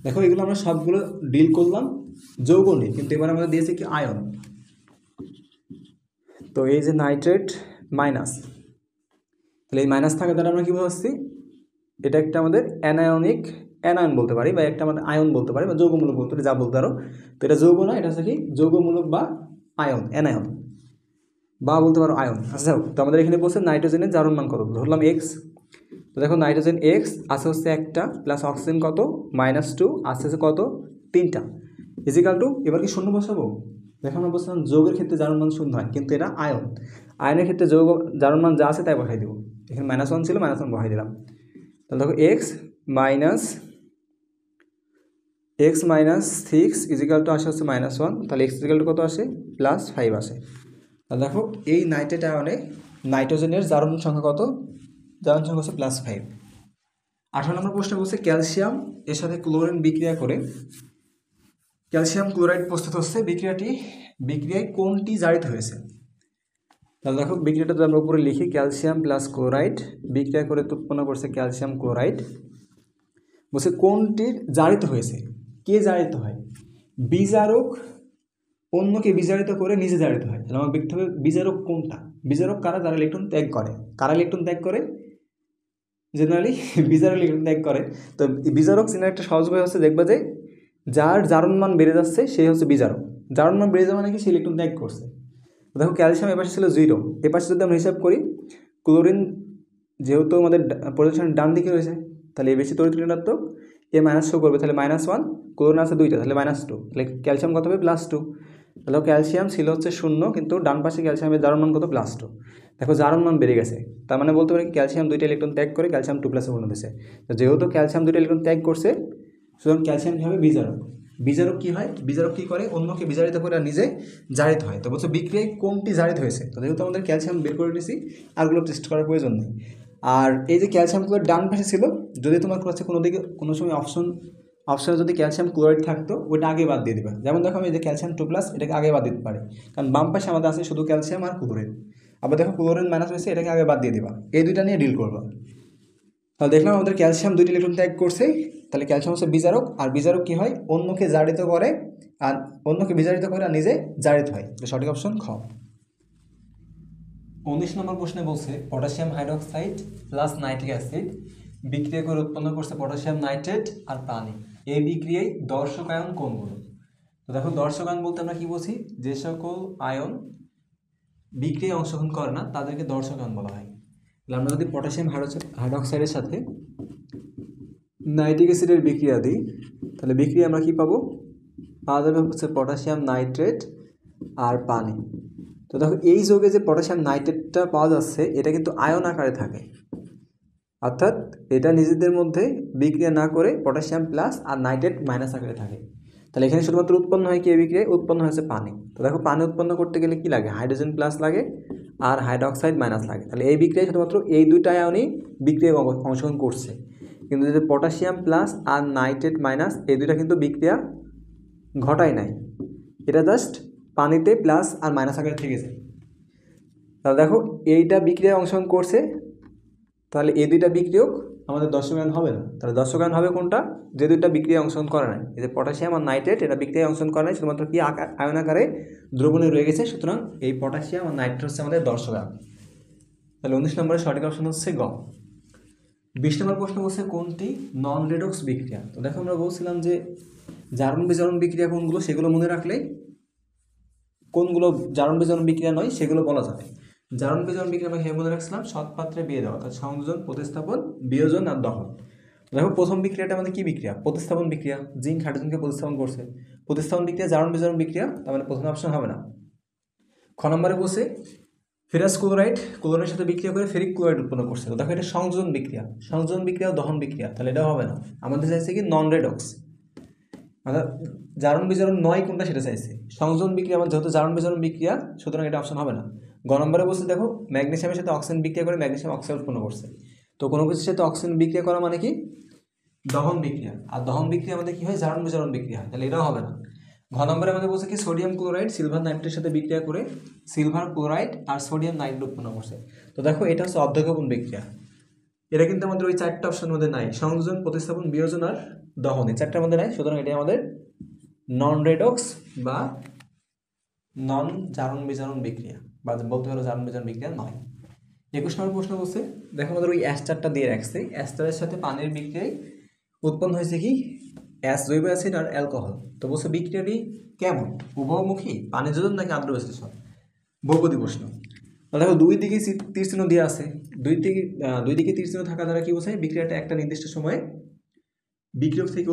দেখো এগুলো আমরা সবগুলো ডিল করলাম যৌগ নিয়ে, কিন্তু এবার আমাদের দিয়েছে কি আয়ন। তো এই যে নাইট্রেট মাইনাস, তাহলে এই মাইনাস থাকা দ্বারা আমরা কী বোঝাচ্ছি? এটা একটা আমাদের অ্যানায়ন বলতে পারি, বা একটা আমাদের আয়ন বলতে পারি, বা যৌগমূলক বলতে পারি, যা বলতে পারো। তো এটা যৌগ না, এটা হচ্ছে কি যৌগমূলক বা আয়ন, অ্যানায়ন বা বলতে পারো আয়ন। আচ্ছা, তো আমাদের এখানে বলছে নাইট্রোজেনের জারণ মান কত, ধরলাম X। তো দেখো নাইট্রোজেন X আছে হচ্ছে একটা, প্লাস অক্সিজেন কত? -2, আছে হচ্ছে কত? 3টা, = এবার কি শূন্য বসাবো? দেখো আমরা বলছিলাম যৌগের ক্ষেত্রে জারণ মান 0 হয়, কিন্তু এটা আয়ন, আয়নের ক্ষেত্রে যৌগ জারণ মান যা আছে তাই বসাই দেবো। এখানে -1 ছিল, -1 বসাই দিলাম। তাহলে দেখো x - 6 আসে হচ্ছে -1, তাহলে x = কত আসে? +5 আসে। তাহলে দেখো এই নাইট্রেট আয়নে নাইট্রোজেনের জারণ সংখ্যা কত? জারণ সংখ্যা হচ্ছে +5। 18 নম্বর প্রশ্ন বলছে ক্যালসিয়াম এর সাথে ক্লোরিন বিক্রিয়া করে ক্যালসিয়াম ক্লোরাইড প্রস্তুত হচ্ছে, বিক্রিয়ায় কোনটি জারিত হয়েছে? তাহলে দেখো বিক্রিয়াটা যদি আমরা উপরে লিখি, ক্যালসিয়াম প্লাস ক্লোরাইড বিক্রিয়া করে উৎপন্ন করছে ক্যালসিয়াম ক্লোরাইড। বলছে কোনটির জারিত হয়েছে? কে জারিত হয়? বিজারক অন্যকে বিজারিত করে নিজে জারিত হয়। তাহলে আমার দেখতে হবে বিজারক কোনটা। বিজারক কারা? যারা ইলেকট্রন ত্যাগ করে। কারা ইলেকট্রন ত্যাগ করে? জেনারেলি বিজারক ইলেকট্রন ত্যাগ করে। তো বিজারক চেনার একটা সহজ উপায় হচ্ছে, দেখবা যে যার জারণ মান বেড়ে যাচ্ছে সেই হচ্ছে বিজারক। জারণ মান বেড়ে যাওয়া মানে কি? সে ইলেকট্রন ত্যাগ করছে। দেখো ক্যালসিয়াম এপাশে ছিল 0, এপাশে যদি আমরা হিসাব করি, ক্লোরিন যেহেতু আমাদের পজিশনের ডান দিকে রয়েছে, তাহলে এ বেশি তড়িৎ ঋণাত্মক, এ মাইনাস শো করবে, তাহলে -1, ক্লোরিন আছে 2টা, তাহলে -2, তাহলে ক্যালসিয়াম কত হবে? +2। তাহলে ক্যালসিয়াম ছিল হচ্ছে 0, কিন্তু ডান পাশে ক্যালসিয়ামের জারণ মান কত? +2। দেখো জারণ মান বেড়ে গেছে, তার মানে বলতে পারি ক্যালসিয়াম 2টা ইলেকট্রন ত্যাগ করে ক্যালসিয়াম 2+ পূর্ণ দিচ্ছে। তো যেহেতু ক্যালসিয়াম 2টা ইলেকট্রন ত্যাগ করছে, সুতরাং ক্যালসিয়াম কী হবে? বিজারক। বিজারক কী হয়? বিজারক কী করে? অন্যকে বিজারিত করে আর নিজে জারিত হয়। তো বলছে বিক্রিয়ায় কোনটি জারিত হয়েছে? তো যেহেতু আমাদের ক্যালসিয়াম বের করে নিয়েছি, আরগুলো টেস্ট করার প্রয়োজন নেই। আর এই যে ক্যালসিয়াম ক্লোরাইড ডান পাশে ছিল, যদি তোমার কাছে কোনো সময় অপশনে যদি ক্যালসিয়াম ক্লোরাইড থাকতো, ওইটা আগে বাদ দিয়ে দেবে। যেমন দেখো আমি এই যে ক্যালসিয়াম 2+, এটাকে আগে বাদ দিতে পারি, কারণ বাম পাশে আমাদের আছে শুধু ক্যালসিয়াম আর ক্লোরিন। আবার দেখো ক্লোরিন মাইনাস হয়েছে, এটাকে আগে বাদ দিয়ে দিবা। এই দুইটা নিয়ে ডিল করবা। তাহলে দেখলাম আমাদের ক্যালসিয়াম 2টি ইলেকট্রন ত্যাগ করছে, তাহলে ক্যালসিয়াম হচ্ছে বিজারক। আর বিজারক কী হয়? অন্যকে জারিত করে আর নিজে জারিত হয়। সঠিক অপশন খ। 19 নম্বর প্রশ্নে বলছে potassium hydroxide plus nitric acid বিক্রিয়া করে উৎপন্ন করছে পটাশিয়াম নাইট্রেট আর পানি। এই বিক্রিয়ায় দর্শক আয়ন কোনগুলো? তো দেখো দর্শক আয়ন বলতে আমরা কি বলছি? যে সকল আয়ন বিক্রিয়ায় অংশগ্রহণ করে না তাদেরকে দর্শক আয়ন বলা হয়। তাহলে আমরা যদি পটাশিয়াম হাইড্রোক্সাইডের সাথে নাইট্রিক অ্যাসিডের বিক্রিয়া দিই, তাহলে বিক্রিয়া আমরা কি পাবো? পাওয়া যাবে হচ্ছে পটাশিয়াম নাইট্রেট আর পানি। তো দেখো এই যৌগে যে পটাশিয়াম নাইট্রেটটা পাওয়া যাচ্ছে, এটা কিন্তু আয়ন আকারে থাকে, অর্থাৎ এটা নিজেদের মধ্যে বিক্রিয়া না করে পটাশিয়াম প্লাস আর নাইট্রেট মাইনাস আকারে থাকে। তাহলে এখানে শুধুমাত্র উৎপন্ন হয় কি? এই বিক্রিয়ায় উৎপন্ন হয়েছে পানি। তো দেখো পানি উৎপন্ন করতে গেলে কি লাগে? হাইড্রোজেন প্লাস লাগে আর হাইড্রোক্সাইড মাইনাস লাগে। তাহলে এই বিক্রিয়ায় শুধুমাত্র এই দুইটা আয়নই বিক্রিয়ায় অংশগ্রহণ করছে। কিন্তু যদি পটাশিয়াম প্লাস আর নাইট্রেট মাইনাস এই দুইটা কিন্তু বিক্রিয়া ঘটায় নাই, এটা জাস্ট পানিতে প্লাস আর মাইনাস আকারে থেকে যায়। তাহলে দেখো এইটা বিক্রিয়ায় অংশগ্রহণ করছে, তাহলে এই দুইটা বিক্রিয়ক আমাদের দর্শক আয়ন হবে না। তাহলে দর্শক আয়ন হবে কোনটা? যে দুইটা বিক্রিয়ায় অংশগ্রহণ করে নাই, এই যে পটাশিয়াম আর নাইট্রেট এটা বিক্রিয়ায় অংশগ্রহণ করে নাই, শুধুমাত্র কি আয়ন আকারে দ্রবণে রয়ে গেছে। সুতরাং এই পটাশিয়াম আর নাইট্রেট হচ্ছে আমাদের দর্শক আয়ন। তাহলে 19 নম্বরের সঠিক অপশন হচ্ছে গ। 20 নম্বর প্রশ্ন বলছে কোনটি নন রেডক্স বিক্রিয়া। তো দেখো আমরা বলছিলাম যে জারণ বিজারণ বিক্রিয়া কোনগুলো সেগুলো মনে রাখলেই কোনগুলো জারণ বিজারণ বিক্রিয়া নয় সেগুলো বলা যাবে। জারণ বিজারণ বিক্রিয়া আমরা মনে রাখছিলাম সৎপাত্রে বিয়ে দেওয়া, অর্থাৎ সংযোজন, প্রতিস্থাপন, বিয়োজন আর দহন। দেখো প্রথম বিক্রিয়াটা আমাদের কি বিক্রিয়া? প্রতিস্থাপন বিক্রিয়া, জিঙ্ক হাইড্রোজেনকে প্রতিস্থাপন করছে। প্রতিস্থাপন বিক্রিয়া জারণ বিজারণ বিক্রিয়া, তার মানে প্রথম অপশন হবে না। খ নম্বরে বসে ফেরাস ক্লোরাইডের সাথে বিক্রিয়া করে ফেরিক ক্লোরাইড উৎপন্ন করছে। তো দেখো এটা সংযোজন বিক্রিয়া, সংযোজন বিক্রিয়া দহন বিক্রিয়া, তাহলে এটাও হবে না। আমাদের চাইছে কি নন রেডক্স, অর্থাৎ জারণ বিজারণ নয় কোনটা সেটা চাইছে। সংযোজন বিক্রিয়া আমার যেহেতু জারণ বিজারণ বিক্রিয়া, সুতরাং এটা অপশন হবে না। গ নম্বরে বসে দেখো ম্যাগনেসিয়ামের সাথে অক্সিজেন বিক্রিয়া করে ম্যাগনেসিয়াম অক্সাইড উৎপন্ন করছে। তো কোনো কিছুর সাথে অক্সিজেন বিক্রিয়া করা মানে কি? দহন বিক্রিয়া। আর দহন বিক্রিয়া আমাদের কি হয়? জারণ বিজারণ বিক্রিয়া হয়, তাহলে এটাও হবে না। ঘ নম্বরে আমাদের বলছে কি সোডিয়াম ক্লোরাইড সিলভার নাইট্রেটের সাথে বিক্রিয়া করে সিলভার ক্লোরাইড আর সোডিয়াম নাইট্রেট উৎপন্ন করছে। তো দেখো এটা হচ্ছে অর্ধগোপন বিক্রিয়া। এটা কিন্তু আমাদের ওই চারটা অপশনের মধ্যে নাই, সংযোজন, প্রতিস্থাপন, বিয়োজন আর দহন, এই চারটার মধ্যে নাই। সুতরাং এটাই আমাদের নন রেডক্স বা নন জারণ বিজারণ বিক্রিয়া, বা বলতে পারো জারণ বিজারণ বিক্রিয়া নয়। 21 নম্বর প্রশ্ন বলছে দেখো আমাদের ওই অ্যাস্টারটা দিয়ে রাখছে, অ্যাস্টারের সাথে পানির বিক্রিয়ায় উৎপন্ন হয়েছে কি? জৈব অ্যাসিড আর অ্যালকোহল। তো বলছে বিক্রিয়াটি কেমন? উভয়মুখী, পানি যোজন নাকি আদ্র বিশ্লেষণ? বহুপদী প্রশ্ন। দেখো দুই দিকে তীর চিহ্ন দেওয়া আছে, দুই দিকে তীর চিহ্ন থাকা দ্বারা কি বোঝায়? বিক্রিয়াটা একটা নির্দিষ্ট সময়ে বিক্রিয়ক থেকে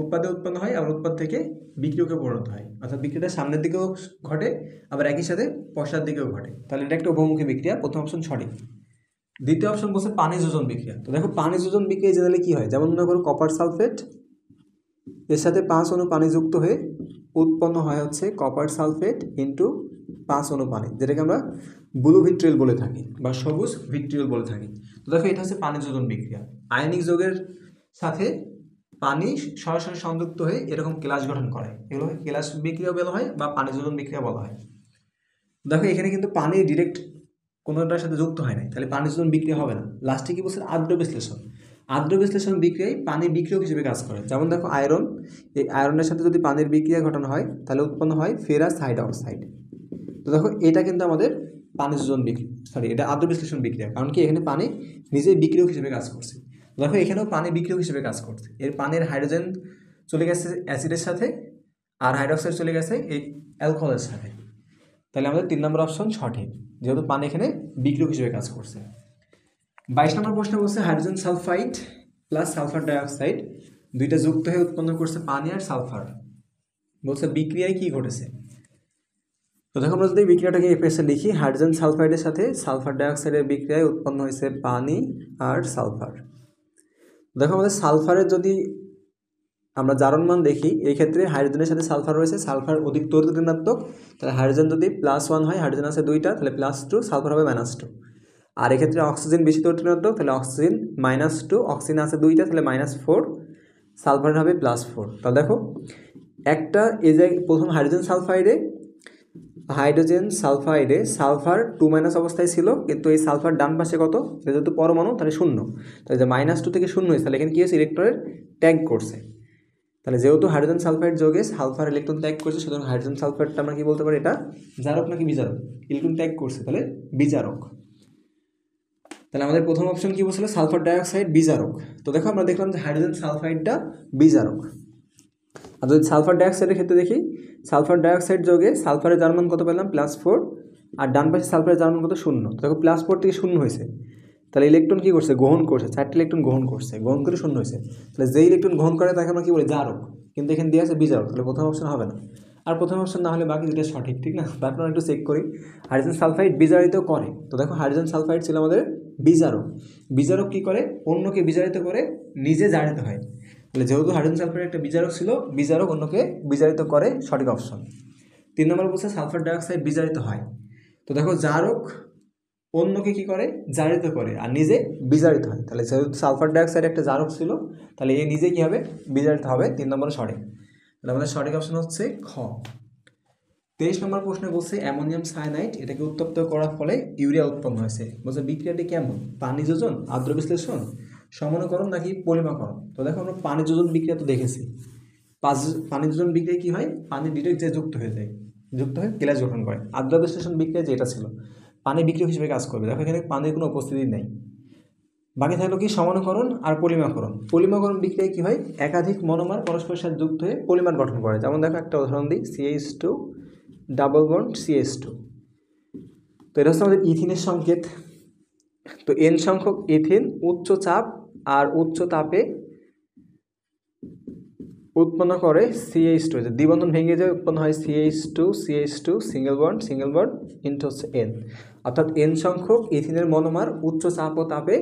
উৎপাদে উৎপন্ন হয়, আবার উৎপাদ থেকে বিক্রিয়কে পরিণত হয়, অর্থাৎ বিক্রিয়াটা সামনের দিকেও ঘটে আবার একই সাথে পশ্চাৎ দিকেও ঘটে। তাহলে এটা একটা উভয়মুখী বিক্রিয়া, প্রথম অপশন সঠিক। দ্বিতীয় অপশন বলছে পানি যোজন বিক্রিয়া। তো দেখো পানি যোজন বিক্রিয়া জেনারেলি কি হয়? যেমন মনে করো কপার সালফেট এর সাথে 5 অণু পানি যুক্ত হয়ে উৎপন্ন হয় হচ্ছে কপার সালফেট ইন্টু 5 অণু পানি, যেটাকে আমরা ব্লু ভিট্রিয়ল বলে থাকি বা সবুজ ভিট্রিয়ল বলে থাকি। তো দেখো এটা হচ্ছে পানি যোজন বিক্রিয়া। আয়নিক যৌগের সাথে পানি সরাসরি সংযুক্ত হয়ে এরকম কেলাস গঠন করে, এগুলোকে কেলাস বিক্রিয়া বলা হয় বা পানি যোজন বিক্রিয়া বলা হয়। দেখো এখানে কিন্তু পানি ডিরেক্ট কোনোটার সাথে যুক্ত হয় নাই, তাহলে পানি যোজন বিক্রিয়া হবে না। লাস্টে কি বলছে? আদ্র বিশ্লেষণ। আদ্র বিশ্লেষণ বিক্রিয়ায় পানি বিক্রিয়ক হিসেবে কাজ করে। যেমন দেখো আয়রন, এই আয়রনের সাথে যদি পানির বিক্রিয়া ঘটানো হয় তাহলে উৎপন্ন হয় ফেরাস হাইড্রোক্সাইড। তো দেখো এটা কিন্তু আমাদের পানি যোজন বিক্রিয়া, এটা আদ্র বিশ্লেষণ বিক্রিয়া, কারণ কি এখানে পানি নিজেই বিক্রিয়ক হিসেবে কাজ করছে। দেখো এখানেও পানি বিক্রিয়ক হিসেবে কাজ করছে, এর পানির হাইড্রোজেন চলে গেছে অ্যাসিডের সাথে আর হাইড্রোক্সাইড চলে গেছে এই অ্যালকোহলের সাথে। তাহলে আমাদের 3 নম্বর অপশন সঠিক, যেহেতু পানি এখানে বিক্রিয়ক হিসেবে কাজ করছে। 22 নম্বর প্রশ্ন বলছে hydrogen sulphide plus sulphur dioxide দুইটা যুক্ত হয়ে উৎপন্ন করছে পানি আর সালফার। বলছে বিক্রিয়ায় কি ঘটেছে? তো দেখো আমরা যদি বিক্রিয়াটাকে এই পেজে লিখি, হাইড্রোজেন সালফাইডের সাথে সালফার ডাইঅক্সাইডের বিক্রিয়ায় উৎপন্ন হয়েছে পানি আর সালফার। দেখো আমাদের সালফারের যদি আমরা জারণ মান দেখি, এই ক্ষেত্রে হাইড্রোজেনের সাথে সালফার রয়েছে, সালফার অধিক তড়িৎ ঋণাত্মক, তাহলে হাইড্রোজেন যদি +1 হয়, হাইড্রোজেন আছে 2টা, তাহলে +2, সালফার হবে -2। আর এক্ষেত্রে অক্সিজেন বেশি তড়িৎ ঋণাত্মক, তাহলে অক্সিজেন -2, অক্সিজেন আছে 2টা, তাহলে -4, সালফার হবে +4। তাহলে দেখো একটা এই যে প্রথম হাইড্রোজেন সালফাইডে সালফার 2- অবস্থায় ছিল, কিন্তু এই সালফার ডান পাশে কত? যেহেতু পরমাণু তাহলে 0, তাহলে যে -2 থেকে 0 হয়েছে, তাহলে এখানে কি হয়েছে? ইলেকট্রনের ট্যাগ করছে। তাহলে যেহেতু হাইড্রোজেন সালফাইড যোগে সালফার ইলেকট্রন ত্যাগ করছে, সুতরাং হাইড্রোজেন সালফাইডটা আমরা কি বলতে পারি? এটা জারক নাকি বিজারক? ইলেকট্রন ত্যাগ করছে, তাহলে বিজারক। তাহলে আমাদের প্রথম অপশন কি বলছিল? সালফার ডাইঅক্সাইড বিজারক। তো দেখো আমরা দেখলাম যে হাইড্রোজেন সালফাইডটা বিজারক। আর যদি সালফার ডাইঅক্সাইডের ক্ষেত্রে দেখি, সালফার ডাইঅক্সাইড যোগে সালফারের জারণ মান কত পেলাম? +4, আর ডান পাশে সালফারের জারণ মান কত? 0। তো দেখো +4 থেকে 0 হয়েছে, তাহলে ইলেকট্রন কী করছে? গ্রহণ করছে, 4টি ইলেকট্রন গ্রহণ করছে, গ্রহণ করে 0 হয়েছে। তাহলে যেই ইলেকট্রন গ্রহণ করে তাকে আমরা কী বলি? জারক। কিন্তু এখানে দিয়ে আছে বিজারক, তাহলে প্রথম অপশন হবে না। আর প্রথম অপশন না হলে বাকি দুটো সঠিক, ঠিক না? তারপর একটু চেক করি, হাইড্রোজেন সালফাইড বিজারিত করে। তো দেখো হাইড্রোজেন সালফাইড ছিল আমাদের বিজারক। বিজারক কী করে? অন্যকে বিজারিত করে, নিজে জারিত হয়। তাহলে যেহেতু হাইড্রোজেন সালফাইড একটা বিজারক ছিল, বিজারক অন্যকে বিজারিত করে, সঠিক অপশন। 3 নম্বর বলছে সালফার ডাইঅক্সাইড বিজারিত হয়। তো দেখো জারক অন্যকে কি করে, জারিত করে, আর নিজে বিজারিত হয়। তাহলে যেহেতু সালফার ডাইঅক্সাইড একটা জারক ছিল, তাহলে এ নিজে কি হবে, বিজারিত হবে। 3 নম্বরে সঠিক। তাহলে আমাদের সঠিক অপশন হচ্ছে খ। 23 নম্বর প্রশ্নে বলছে অ্যামোনিয়াম সায়ানাইড এটাকে উত্তপ্ত করার ফলে ইউরিয়া উৎপন্ন হয়েছে। বলছে বিক্রিয়াটি কেমন, পানি যোজন, আদ্র বিশ্লেষণ, সমানুকরণ নাকি পলিমাকরণ। তো দেখো আমরা পানি যোজন বিক্রিয়া তো দেখেছি। পানি যোজন বিক্রিয়া কি হয়, পানি ডিরেক্ট যে যুক্ত হয়ে যায়, যুক্ত হয়ে গ্যাস গঠন করে। আদ্র বিশ্লেষণ বিক্রিয়া যেটা ছিল পানি বিক্রিয়ক হিসেবে কাজ করবে। দেখো এখানে পানির কোনো উপস্থিতি নেই। বাকি থাকলো কি সমানুকরণ আর পলিমাকরণ। পলিমাকরণ বিক্রিয়ায় কি হয়, একাধিক মনোমার পরস্পরের সাথে যুক্ত হয়ে পলিমার গঠন করে। যেমন দেখো একটা উদাহরণ দিই, CH2 ডাবল বন্ড CH2। তো এটা হচ্ছে আমাদের ইথিনের সংকেত। তো N সংখ্যক ইথিন উচ্চ চাপ আর উচ্চ তাপে উৎপন্ন করে CH2, যে দ্বিবন্ধন ভেঙে যায় উৎপন্ন হয় CH2 সিঙ্গেল বন্ড ইন্টু হচ্ছে N। অর্থাৎ N সংখ্যক ইথিনের মনোমার উচ্চ চাপ ও তাপে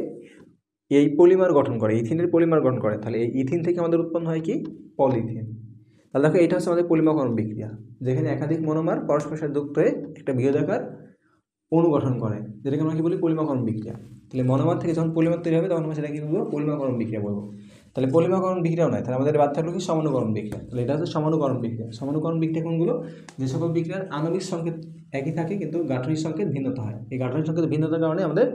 এই পলিমার গঠন করে, ইথিনের পলিমার গঠন করে। তাহলে এই ইথিন থেকে আমাদের উৎপন্ন হয় কি, পলিথিন। তাহলে দেখো এটা হচ্ছে আমাদের পলিমাকরণ বিক্রিয়া, যেখানে একাধিক মনোমার পরস্পরের সাথে যুক্ত হয়ে একটা বৃহদাকার অণু গঠন করে, যেটাকে আমরা কি বলি, পলিমাকরণ বিক্রিয়া। তাহলে মনোমার থেকে যখন পলিমার তৈরি হবে তখন আমরা সেটা কি বলবো, পলিমাকরণ বিক্রিয়া বলবো। তাহলে পলিমাকরণ বিক্রিয়াও নয়, তাহলে আমাদের বাদ থাকলো কি, সমানুকরণ বিক্রিয়া। তাহলে এটা হচ্ছে সমানুকরণ বিক্রিয়া। সমানুকরণ বিক্রিয়া কোনগুলো, যে সকল বিক্রিয়ার আণবিক সংকেত একই থাকে কিন্তু গাঠনিক সংকেত ভিন্নতা হয়। এই গাঠনিক সংকেত ভিন্নতার কারণে আমাদের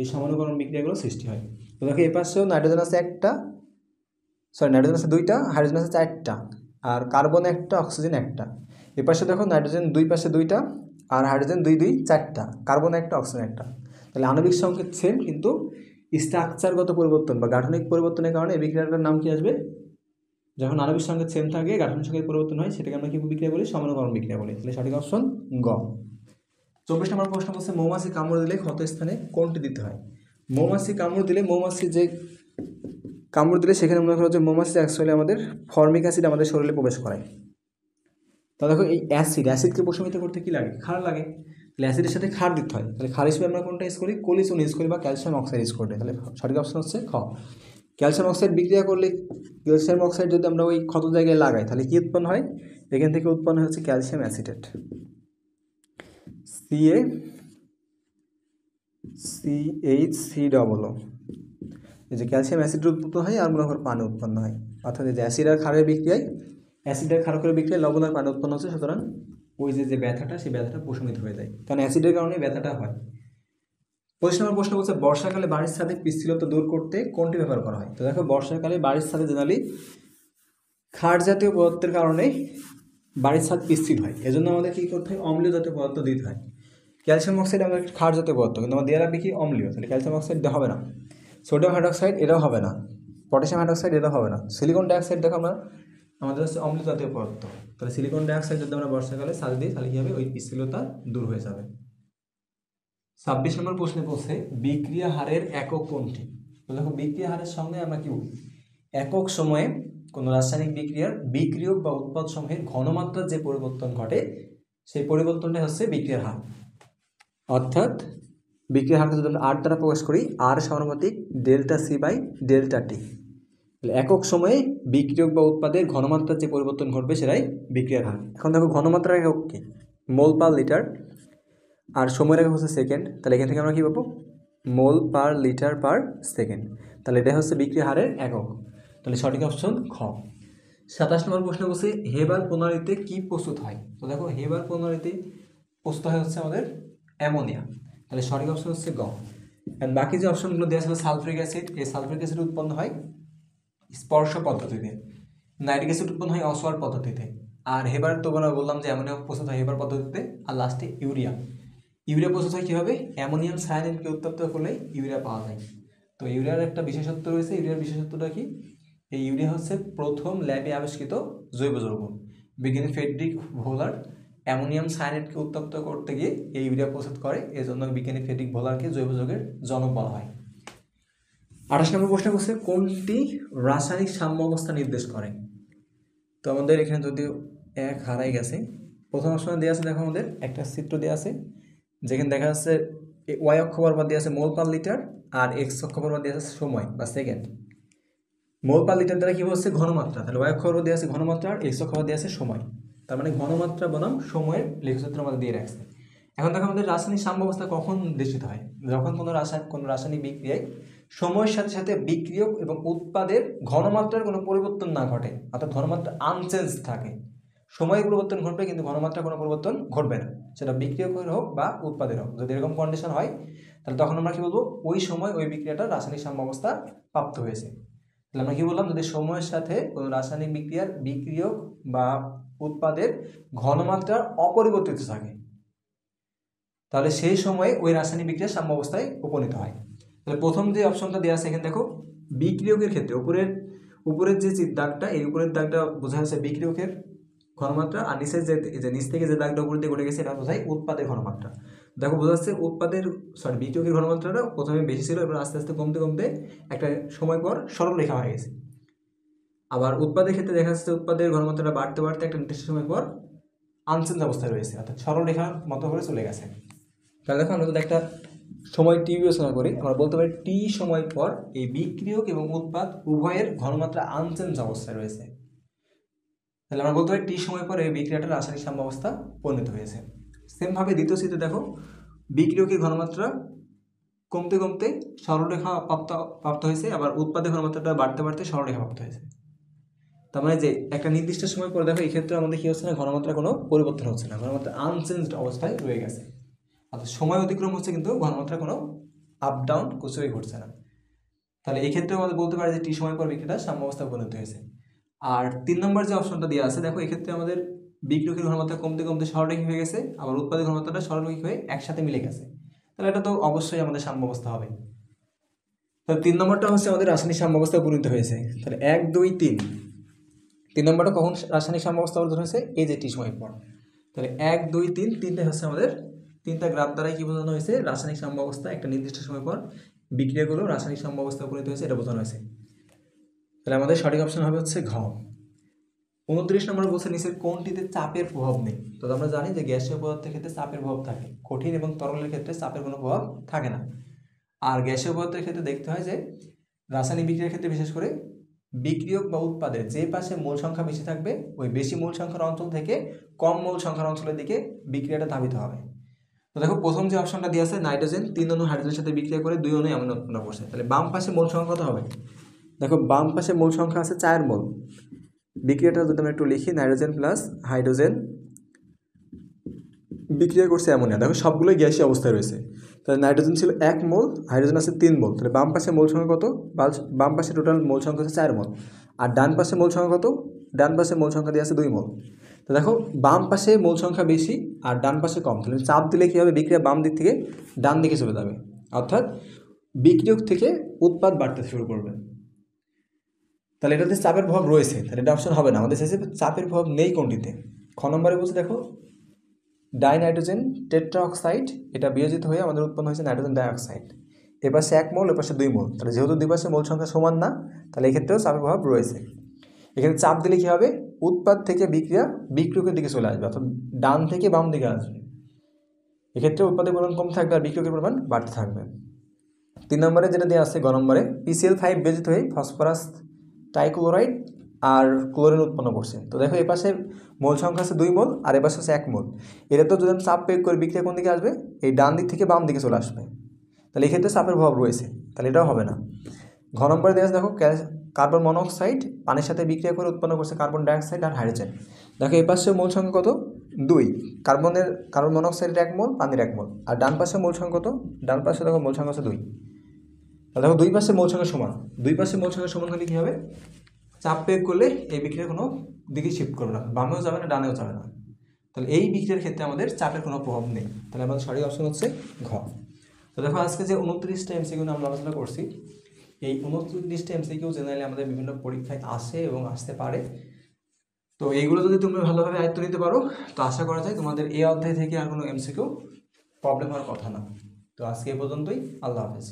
এই সমানুকরণ বিক্রিয়াগুলো সৃষ্টি হয়। তো দেখো এই পাশেও নাইট্রোজেন আছে নাইট্রোজেন আছে 2টা, হাইড্রোজেন আছে 4টা, আর কার্বন 1টা, অক্সিজেন 1টা। এই পাশে দেখো নাইট্রোজেন 2 পাশে 2টা, আর হাইড্রোজেন 2 4টা, কার্বন 1টা, অক্সিজেন 1টা। তাহলে আণবিক সংকেত সেম কিন্তু স্ট্রাকচারগত পরিবর্তন বা গাঠনিক পরিবর্তনের কারণে এই বিক্রিয়াটার নাম কি আসবে, যখন আণবিক সংকেত সেম থাকে গাঠনিক সংকেত পরিবর্তন হয় সেটাকে আমরা কি বিক্রিয়া বলি, সমানুকরণ বিক্রিয়া বলি। তাহলে সঠিক অপশন গ। 24 নম্বর প্রশ্ন বলছে মৌমাছি কামড় দিলে ক্ষত স্থানে কোনটি দিতে হয়। মৌমাছি কামড় দিলে, মৌমাছি যে কামড় দিলে সেখানে মনে করো যে মৌমাছি অ্যাকচুয়ালি আমাদের ফর্মিক অ্যাসিড আমাদের শরীরে প্রবেশ করায়। তা দেখো এই অ্যাসিডকে প্রশমিত করতে কি লাগে, ক্ষার লাগে। তাহলে অ্যাসিডের সাথে ক্ষার দিতে হয়। তাহলে ক্ষার হিসেবে আমরা কোনটা ইউজ করি, কোলিসন ইউজ করি বা ক্যালসিয়াম অক্সাইড ইউজ করি। তাহলে সঠিক অপশন হচ্ছে খ। ক্যালসিয়াম অক্সাইড বিক্রিয়া করলে, ক্যালসিয়াম অক্সাইড যদি আমরা ওই ক্ষত জায়গায় লাগাই তাহলে কি উৎপন্ন হয়, এখান থেকে উৎপন্ন হচ্ছে ক্যালসিয়াম অ্যাসিটেট, CaCH3। এই যে ক্যালসিয়াম অ্যাসিড উৎপন্ন হয় আর মনে করো পানি উৎপন্ন হয়। অর্থাৎ এই যে অ্যাসিড আর ক্ষারের বিক্রিয়ায়, অ্যাসিড আর ক্ষার করে বিক্রিয়ায় লবণ আর পানি উৎপন্ন হচ্ছে। সুতরাং ওই যে ব্যথাটা, সেই ব্যথাটা প্রশমিত হয়ে যায়, কারণ অ্যাসিডের কারণে ব্যথাটা হয়। 25 নম্বর প্রশ্ন বলছে বর্ষাকালে বাড়ির ছাদে পিচ্ছিলতা দূর করতে কোনটি ব্যবহার করা হয়। তো দেখো বর্ষাকালে বাড়ির ছাদে জেনারেলি ক্ষার জাতীয় পদার্থের কারণে বাড়ির ছাদ পিচ্ছিল হয়। এজন্য আমাদের কী করতে হয়, অম্লীয় জাতীয় পদার্থ দিতে হয়। ক্যালসিয়াম অক্সাইড আমাদের ক্ষার জাতীয় পদার্থ, কিন্তু আমার দেওয়া লাগবে কি, অম্লীয়। তাহলে ক্যালসিয়াম অক্সাইড দেওয়া হবে না, সোডিয়াম হাইড্রোক্সাইড এটাও হবে না, পটাশিয়াম হাইড্রোক্সাইড এটাও হবে না। সিলিকন ডাইঅক্সাইড দেখো আমাদের হচ্ছে অম্লীয় জাতীয় পদার্থ। তাহলে সিলিকন ডাইঅক্সাইড যদি আমরা বর্ষাকালে ছাদে দিই তাহলে কী হবে, ওই পিচ্ছিলতা দূর হয়ে যাবে। 26 নম্বর প্রশ্নে বলছে বিক্রিয়া হারের একক কোনটি। তো দেখো বিক্রিয়া হারের সঙ্গে আমরা কি বলি, একক সময়ে কোনো রাসায়নিক বিক্রিয়ার বিক্রিয়ক বা উৎপাদ সমূহের ঘনমাত্রার যে পরিবর্তন ঘটে সেই পরিবর্তনটা হচ্ছে বিক্রিয়ার হার। অর্থাৎ বিক্রিয়ার হারকে যদি আমরা আর দ্বারা প্রকাশ করি, আর সমানুপাতিক ΔC/ΔT। একক সময়ে বিক্রিয়ক বা উৎপাদের ঘনমাত্রার যে পরিবর্তন ঘটবে সেটাই বিক্রিয়ার হার। এখন দেখো ঘনমাত্রার একক কি, মোল পার লিটার, আর সময়ের একক হচ্ছে সেকেন্ড। তাহলে এখান থেকে আমরা কী পাবো, মোল পার লিটার পার সেকেন্ড। তাহলে এটা হচ্ছে বিক্রিয়া হারের একক। তাহলে সঠিক অপশন খ। 27 নম্বর প্রশ্ন বলছে হেবার প্রণালীতে কি প্রস্তুত হয়। তো দেখো হেবার প্রণালীতে প্রস্তুত হয় হচ্ছে আমাদের অ্যামোনিয়া। তাহলে সঠিক অপশন হচ্ছে গ। অ্যান্ড বাকি যে অপশনগুলো দেওয়া আছে সালফ্রিক অ্যাসিড, এই সালফ্রিক অ্যাসিড উৎপন্ন হয় স্পর্শ পদ্ধতিতে, নাইট্রিক অ্যাসিড উৎপন্ন হয় অসওয়ার পদ্ধতিতে, আর হেবার তো বললাম যে অ্যামোনিয়া প্রস্তুত হয় হেবার পদ্ধতিতে, আর লাস্টে ইউরিয়া প্রস্তুত হয় কীভাবে, অ্যামোনিয়াম সায়ানাইডকে উত্তপ্ত করলে ইউরিয়া পাওয়া যায়। তো ইউরিয়ার একটা বিশেষত্ব রয়েছে, ইউরিয়ার বিশেষত্বটা কি, এই ইউরিয়া হচ্ছে প্রথম ল্যাবে আবিষ্কৃত জৈব যৌগ। বিজ্ঞানী ফ্রেডরিক ভোলার অ্যামোনিয়াম সায়ানাইডকে উত্তপ্ত করতে গিয়ে এই ইউরিয়া প্রস্তুত করে, এই জন্য বিজ্ঞানী ফ্রেডরিক ভোলারকে জৈব যৌগের জনক বলা হয়। 28 নম্বর প্রশ্ন করছে কোনটি রাসায়নিক সাম্য অবস্থা নির্দেশ করে। তো আমাদের এখানে যদিও এক হারাই গেছে, প্রথম অপশনে দেওয়া আছে, দেখো আমাদের একটা চিত্র দেওয়া আছে যেখানে দেখা যাচ্ছে ওয়াই অক্ষ বরাবর দেওয়া আছে মোল পার লিটার, আর এক্স অক্ষ বরাবর দেওয়া আছে সময় বা সেকেন্ড। মোল পার লিটার দ্বারা কী হচ্ছে ঘনমাত্রা, তাহলে ওয়াই অক্ষ বরাবর দেওয়া আছে ঘনমাত্রা আর এক্স অক্ষ বরাবর দেওয়া আছে সময়। তার মানে ঘনমাত্রা বনাম সময়ের লেখচিত্র আমাদের দিয়ে রাখছে। এখন দেখো আমাদের রাসায়নিক সাম্যাবস্থা কখন দূষিত হয়, যখন কোনো রাসায়নিক বিক্রিয়ায় সময়ের সাথে সাথে বিক্রিয়ক এবং উৎপাদের ঘনমাত্রার কোনো পরিবর্তন না ঘটে, অর্থাৎ ঘনমাত্রা আনচেঞ্জ থাকে। সময়ের পরিবর্তন ঘটবে কিন্তু ঘনমাত্রা কোনো পরিবর্তন ঘটবে না, সেটা বিক্রিয়কের হোক বা উৎপাদের হোক। যদি এরকম কন্ডিশন হয় তাহলে তখন আমরা কি বলবো, ওই সময় ওই বিক্রিয়াটা রাসায়নিক সাম্যাবস্থা প্রাপ্ত হয়েছে। তাহলে আমরা কি বললাম, যদি সময়ের সাথে কোনো রাসায়নিক বিক্রিয়ার বিক্রিয়ক বা উৎপাদের ঘনমাত্রা অপরিবর্তিত থাকে, তাহলে সেই সময়ে ওই রাসায়নিক বিক্রিয়া সাম্যাবস্থায় উপনীত হয়। তাহলে প্রথম যে অপশনটা দেওয়া আছে এখানে দেখো, বিক্রিয়কের ক্ষেত্রে উপরের যে দাগটা, এই উপরের দাগটা বোঝা যাচ্ছে বিক্রিয়কের ঘনমাত্রা, আর নিচের যে নিচ থেকে যে দাগটা উপর দিয়ে ঘটে গেছে এটা বোঝায় উৎপাদের ঘনমাত্রা। দেখো বোঝা যাচ্ছে বিক্রিয়কের ঘনমাত্রাটা প্রথমে বেশি ছিল, এবার আস্তে আস্তে কমতে কমতে একটা সময় পর সরলরেখা হয়ে গেছে। আবার উৎপাদের ক্ষেত্রে দেখা যাচ্ছে উৎপাদের ঘনমাত্রাটা বাড়তে বাড়তে একটা নির্দিষ্ট সময় পর আনচেঞ্জ অবস্থায় রয়েছে, অর্থাৎ সরলরেখার মতো করে চলে গেছে। তাহলে দেখো আমরা যদি একটা সময় টি বিবেচনা করি, আমরা বলতে পারি টি সময় পর এই বিক্রিয়ক এবং উৎপাদ উভয়ের ঘনমাত্রা আনচেঞ্জ অবস্থায় রয়েছে। তাহলে আমরা বলতে পারি টি সময় পর এই বিক্রিয়াটা রাসায়নিক সাম্যাবস্থা পরিণত হয়েছে। সেমভাবে দ্বিতীয় চিত্রে দেখো, বিক্রিয়কের ঘনমাত্রা কমতে কমতে সরলরেখা প্রাপ্ত হয়েছে, আবার উৎপাদের ঘনমাত্রাটা বাড়তে বাড়তে সরলরেখা প্রাপ্ত হয়েছে। তার মানে যে একটা নির্দিষ্ট সময় পরে দেখো এই ক্ষেত্রে আমাদের কি হচ্ছে না, ঘনমাত্রা কোনো পরিবর্তন হচ্ছে না, ঘনমাত্রা আনচেঞ্জড অবস্থায় রয়ে গেছে। অর্থাৎ সময় অতিক্রম হচ্ছে কিন্তু ঘনমাত্রা কোনো আপ ডাউন কিছুই ঘটছে না। তাহলে এই ক্ষেত্রে আমাদের বলতে পারি যে টি সময় পর বিক্রিয়াটা সাম্যাবস্থা পরিণত হয়েছে। আর 3 নম্বর যে অপশনটা দেওয়া আছে দেখো, এক্ষেত্রে আমাদের বিক্রিয়কের ঘনমাত্রা কমতে কমতে সরলরেখা হয়ে গেছে, আবার উৎপাদের ঘনমাত্রাটা সরলরেখা হয়ে একসাথে মিলে গেছে। তাহলে এটা তো অবশ্যই আমাদের সাম্যাবস্থা হবে। তাহলে 3 নম্বরটা হচ্ছে আমাদের রাসায়নিক সাম্যাবস্থা পরিণত হয়েছে। তাহলে 1, 2, 3 নম্বরটা কখন রাসায়নিক সাম্যাবস্থা অর্জন হয়েছে, এই যে টি সময় পর। তাহলে 1, 2, 3 তিনটে হচ্ছে আমাদের 3টা গ্রাফ দ্বারাই কি বোঝানো হয়েছে, রাসায়নিক সাম্যাবস্থা একটা নির্দিষ্ট সময় পর বিক্রিয়াগুলো রাসায়নিক সাম্যাবস্থা পরিণত হয়েছে, এটা বোঝানো হয়েছে। তাহলে আমাদের সঠিক অপশন হবে হচ্ছে ঘ। 29 নম্বর বলছে নিচের কোনটিতে চাপের প্রভাব নেই। তো আমরা জানি যে গ্যাসীয় পদার্থের ক্ষেত্রে চাপের প্রভাব থাকে, কঠিন এবং তরলের ক্ষেত্রে চাপের কোনো প্রভাব থাকে না। আর গ্যাসীয় পদার্থের ক্ষেত্রে দেখতে হয় যে রাসায়নিক বিক্রিয়ার ক্ষেত্রে বিশেষ করে বিক্রিয়ক বা উৎপাদের যে পাশে মোল সংখ্যা বেশি থাকবে ওই বেশি মোল সংখ্যার অঞ্চল থেকে কম মোল সংখ্যার অঞ্চলের দিকে বিক্রিয়াটা ধাবিত হবে। তো দেখো প্রথম যে অপশনটা দিয়ে আছে, নাইট্রোজেন 3 অণু হাইড্রোজেনের সাথে বিক্রিয়া করে 2 অণু অ্যামোনিয়া উৎপন্ন করছে। তাহলে বাম পাশে মোল সংখ্যা কত হবে, দেখো বাম পাশে মোল সংখ্যা আছে 4 মোল। বিক্রিয়াটা যদি আমরা একটু লিখি, নাইট্রোজেন প্লাস হাইড্রোজেন বিক্রিয়া করছে অ্যামোনিয়া, দেখো সবগুলোই গ্যাসীয় অবস্থায় রয়েছে। তাহলে নাইট্রোজেন ছিল 1 মোল, হাইড্রোজেন আছে 3 মোল। তাহলে বাম পাশে মোল সংখ্যা কত, বাম পাশে টোটাল মোল সংখ্যা হচ্ছে 4 মোল। আর ডান পাশে মোল সংখ্যা কত, ডান পাশে মোল সংখ্যা দিয়ে আছে 2 মোল। তো দেখো বাম পাশে মোল সংখ্যা বেশি আর ডান পাশে কম, তাহলে চাপ দিলে কী হবে, বিক্রিয়া বাম দিক থেকে ডান দিকে চলে যাবে, অর্থাৎ বিক্রিয়ক থেকে উৎপাদ বাড়তে শুরু করবে। তাহলে এটাতে চাপের প্রভাব রয়েছে, তাহলে এটা অপশন হবে না। আমাদের শেষে চাপের প্রভাব নেই কোনটিতে। খ নম্বরে বলছে দেখো, ডাইনাইট্রোজেন টেট্রাঅক্সাইড এটা বিয়োজিত হয়ে আমাদের উৎপন্ন হয়েছে নাইট্রোজেন ডাইঅক্সাইড। এপাশে 1 মোল, এপাশে 2 মোল। তাহলে যেহেতু দুই পাশে মোল সংখ্যা সমান না, তাহলে এক্ষেত্রেও চাপের প্রভাব রয়েছে। এখানে চাপ দিলে কী হবে, উৎপাদ থেকে বিক্রিয়কের দিকে চলে আসবে, অর্থাৎ ডান থেকে বাম দিকে আসবে। এক্ষেত্রে উৎপাদের পরিমাণ কম থাকবে আর বিক্রিয়কের পরিমাণ বাড়তে থাকবে। 3 নম্বরে যেটা দেওয়া আছে গ নম্বরে, PCl5 বিয়োজিত হয়ে ফসফরাস ট্রাইক্লোরাইড আর ক্লোরিন উৎপন্ন করছে। তো দেখো এই পাশে মোল সংখ্যা আছে 2 মোল আর এপাশে হচ্ছে 1 মোল। এটা তো যদি আমি চাপ প্রয়োগ করে বিক্রিয়া কোন দিকে আসবে, এই ডান দিক থেকে বাম দিকে চলে আসবে। তাহলে এক্ষেত্রে চাপের প্রভাব রয়েছে, তাহলে এটাও হবে না। ঘ নম্বরে দেওয়া আছে দেখো, কার্বন মনোক্সাইড পানির সাথে বিক্রিয়া করে উৎপন্ন করছে কার্বন ডাইঅক্সাইড আর হাইড্রোজেন। দেখো এই পাশে মোল সংখ্যা কত, 2। কার্বন মনোক্সাইডের 1 মোল, পানির 1 মোল। আর ডান পাশে মোল সংখ্যা কত, ডান পাশে দেখো মোল সংখ্যা আছে 2। তাহলে দেখো দুই পাশে মোল সংখ্যা সমান, দুই পাশে মোল সংখ্যা সমান হলে কী হবে, চাপ প্রয়োগ করলে এই বিক্রিয়ার কোনো দিকে শিফট করবে না, বামেও যাবে না ডানেও যাবে না। তাহলে এই বিক্রিয়ার ক্ষেত্রে আমাদের চাপের কোনো প্রভাব নেই। তাহলে আমাদের সঠিক অপশন হচ্ছে ঘ। তো দেখো আজকে যে 29টা এমসিকিউ আমরা আলোচনা করছি, এই 29টা এমসিকিউ জেনারেলি আমাদের বিভিন্ন পরীক্ষায় আসে এবং আসতে পারে। তো এইগুলো যদি তুমি ভালোভাবে আয়ত্ত নিতে পারো, তো আশা করা যায় তোমাদের এই অধ্যায় থেকে আর কোনো এমসিকিউ প্রবলেম হওয়ার কথা না। তো আজকে এই পর্যন্তই, আল্লাহ হাফেজ।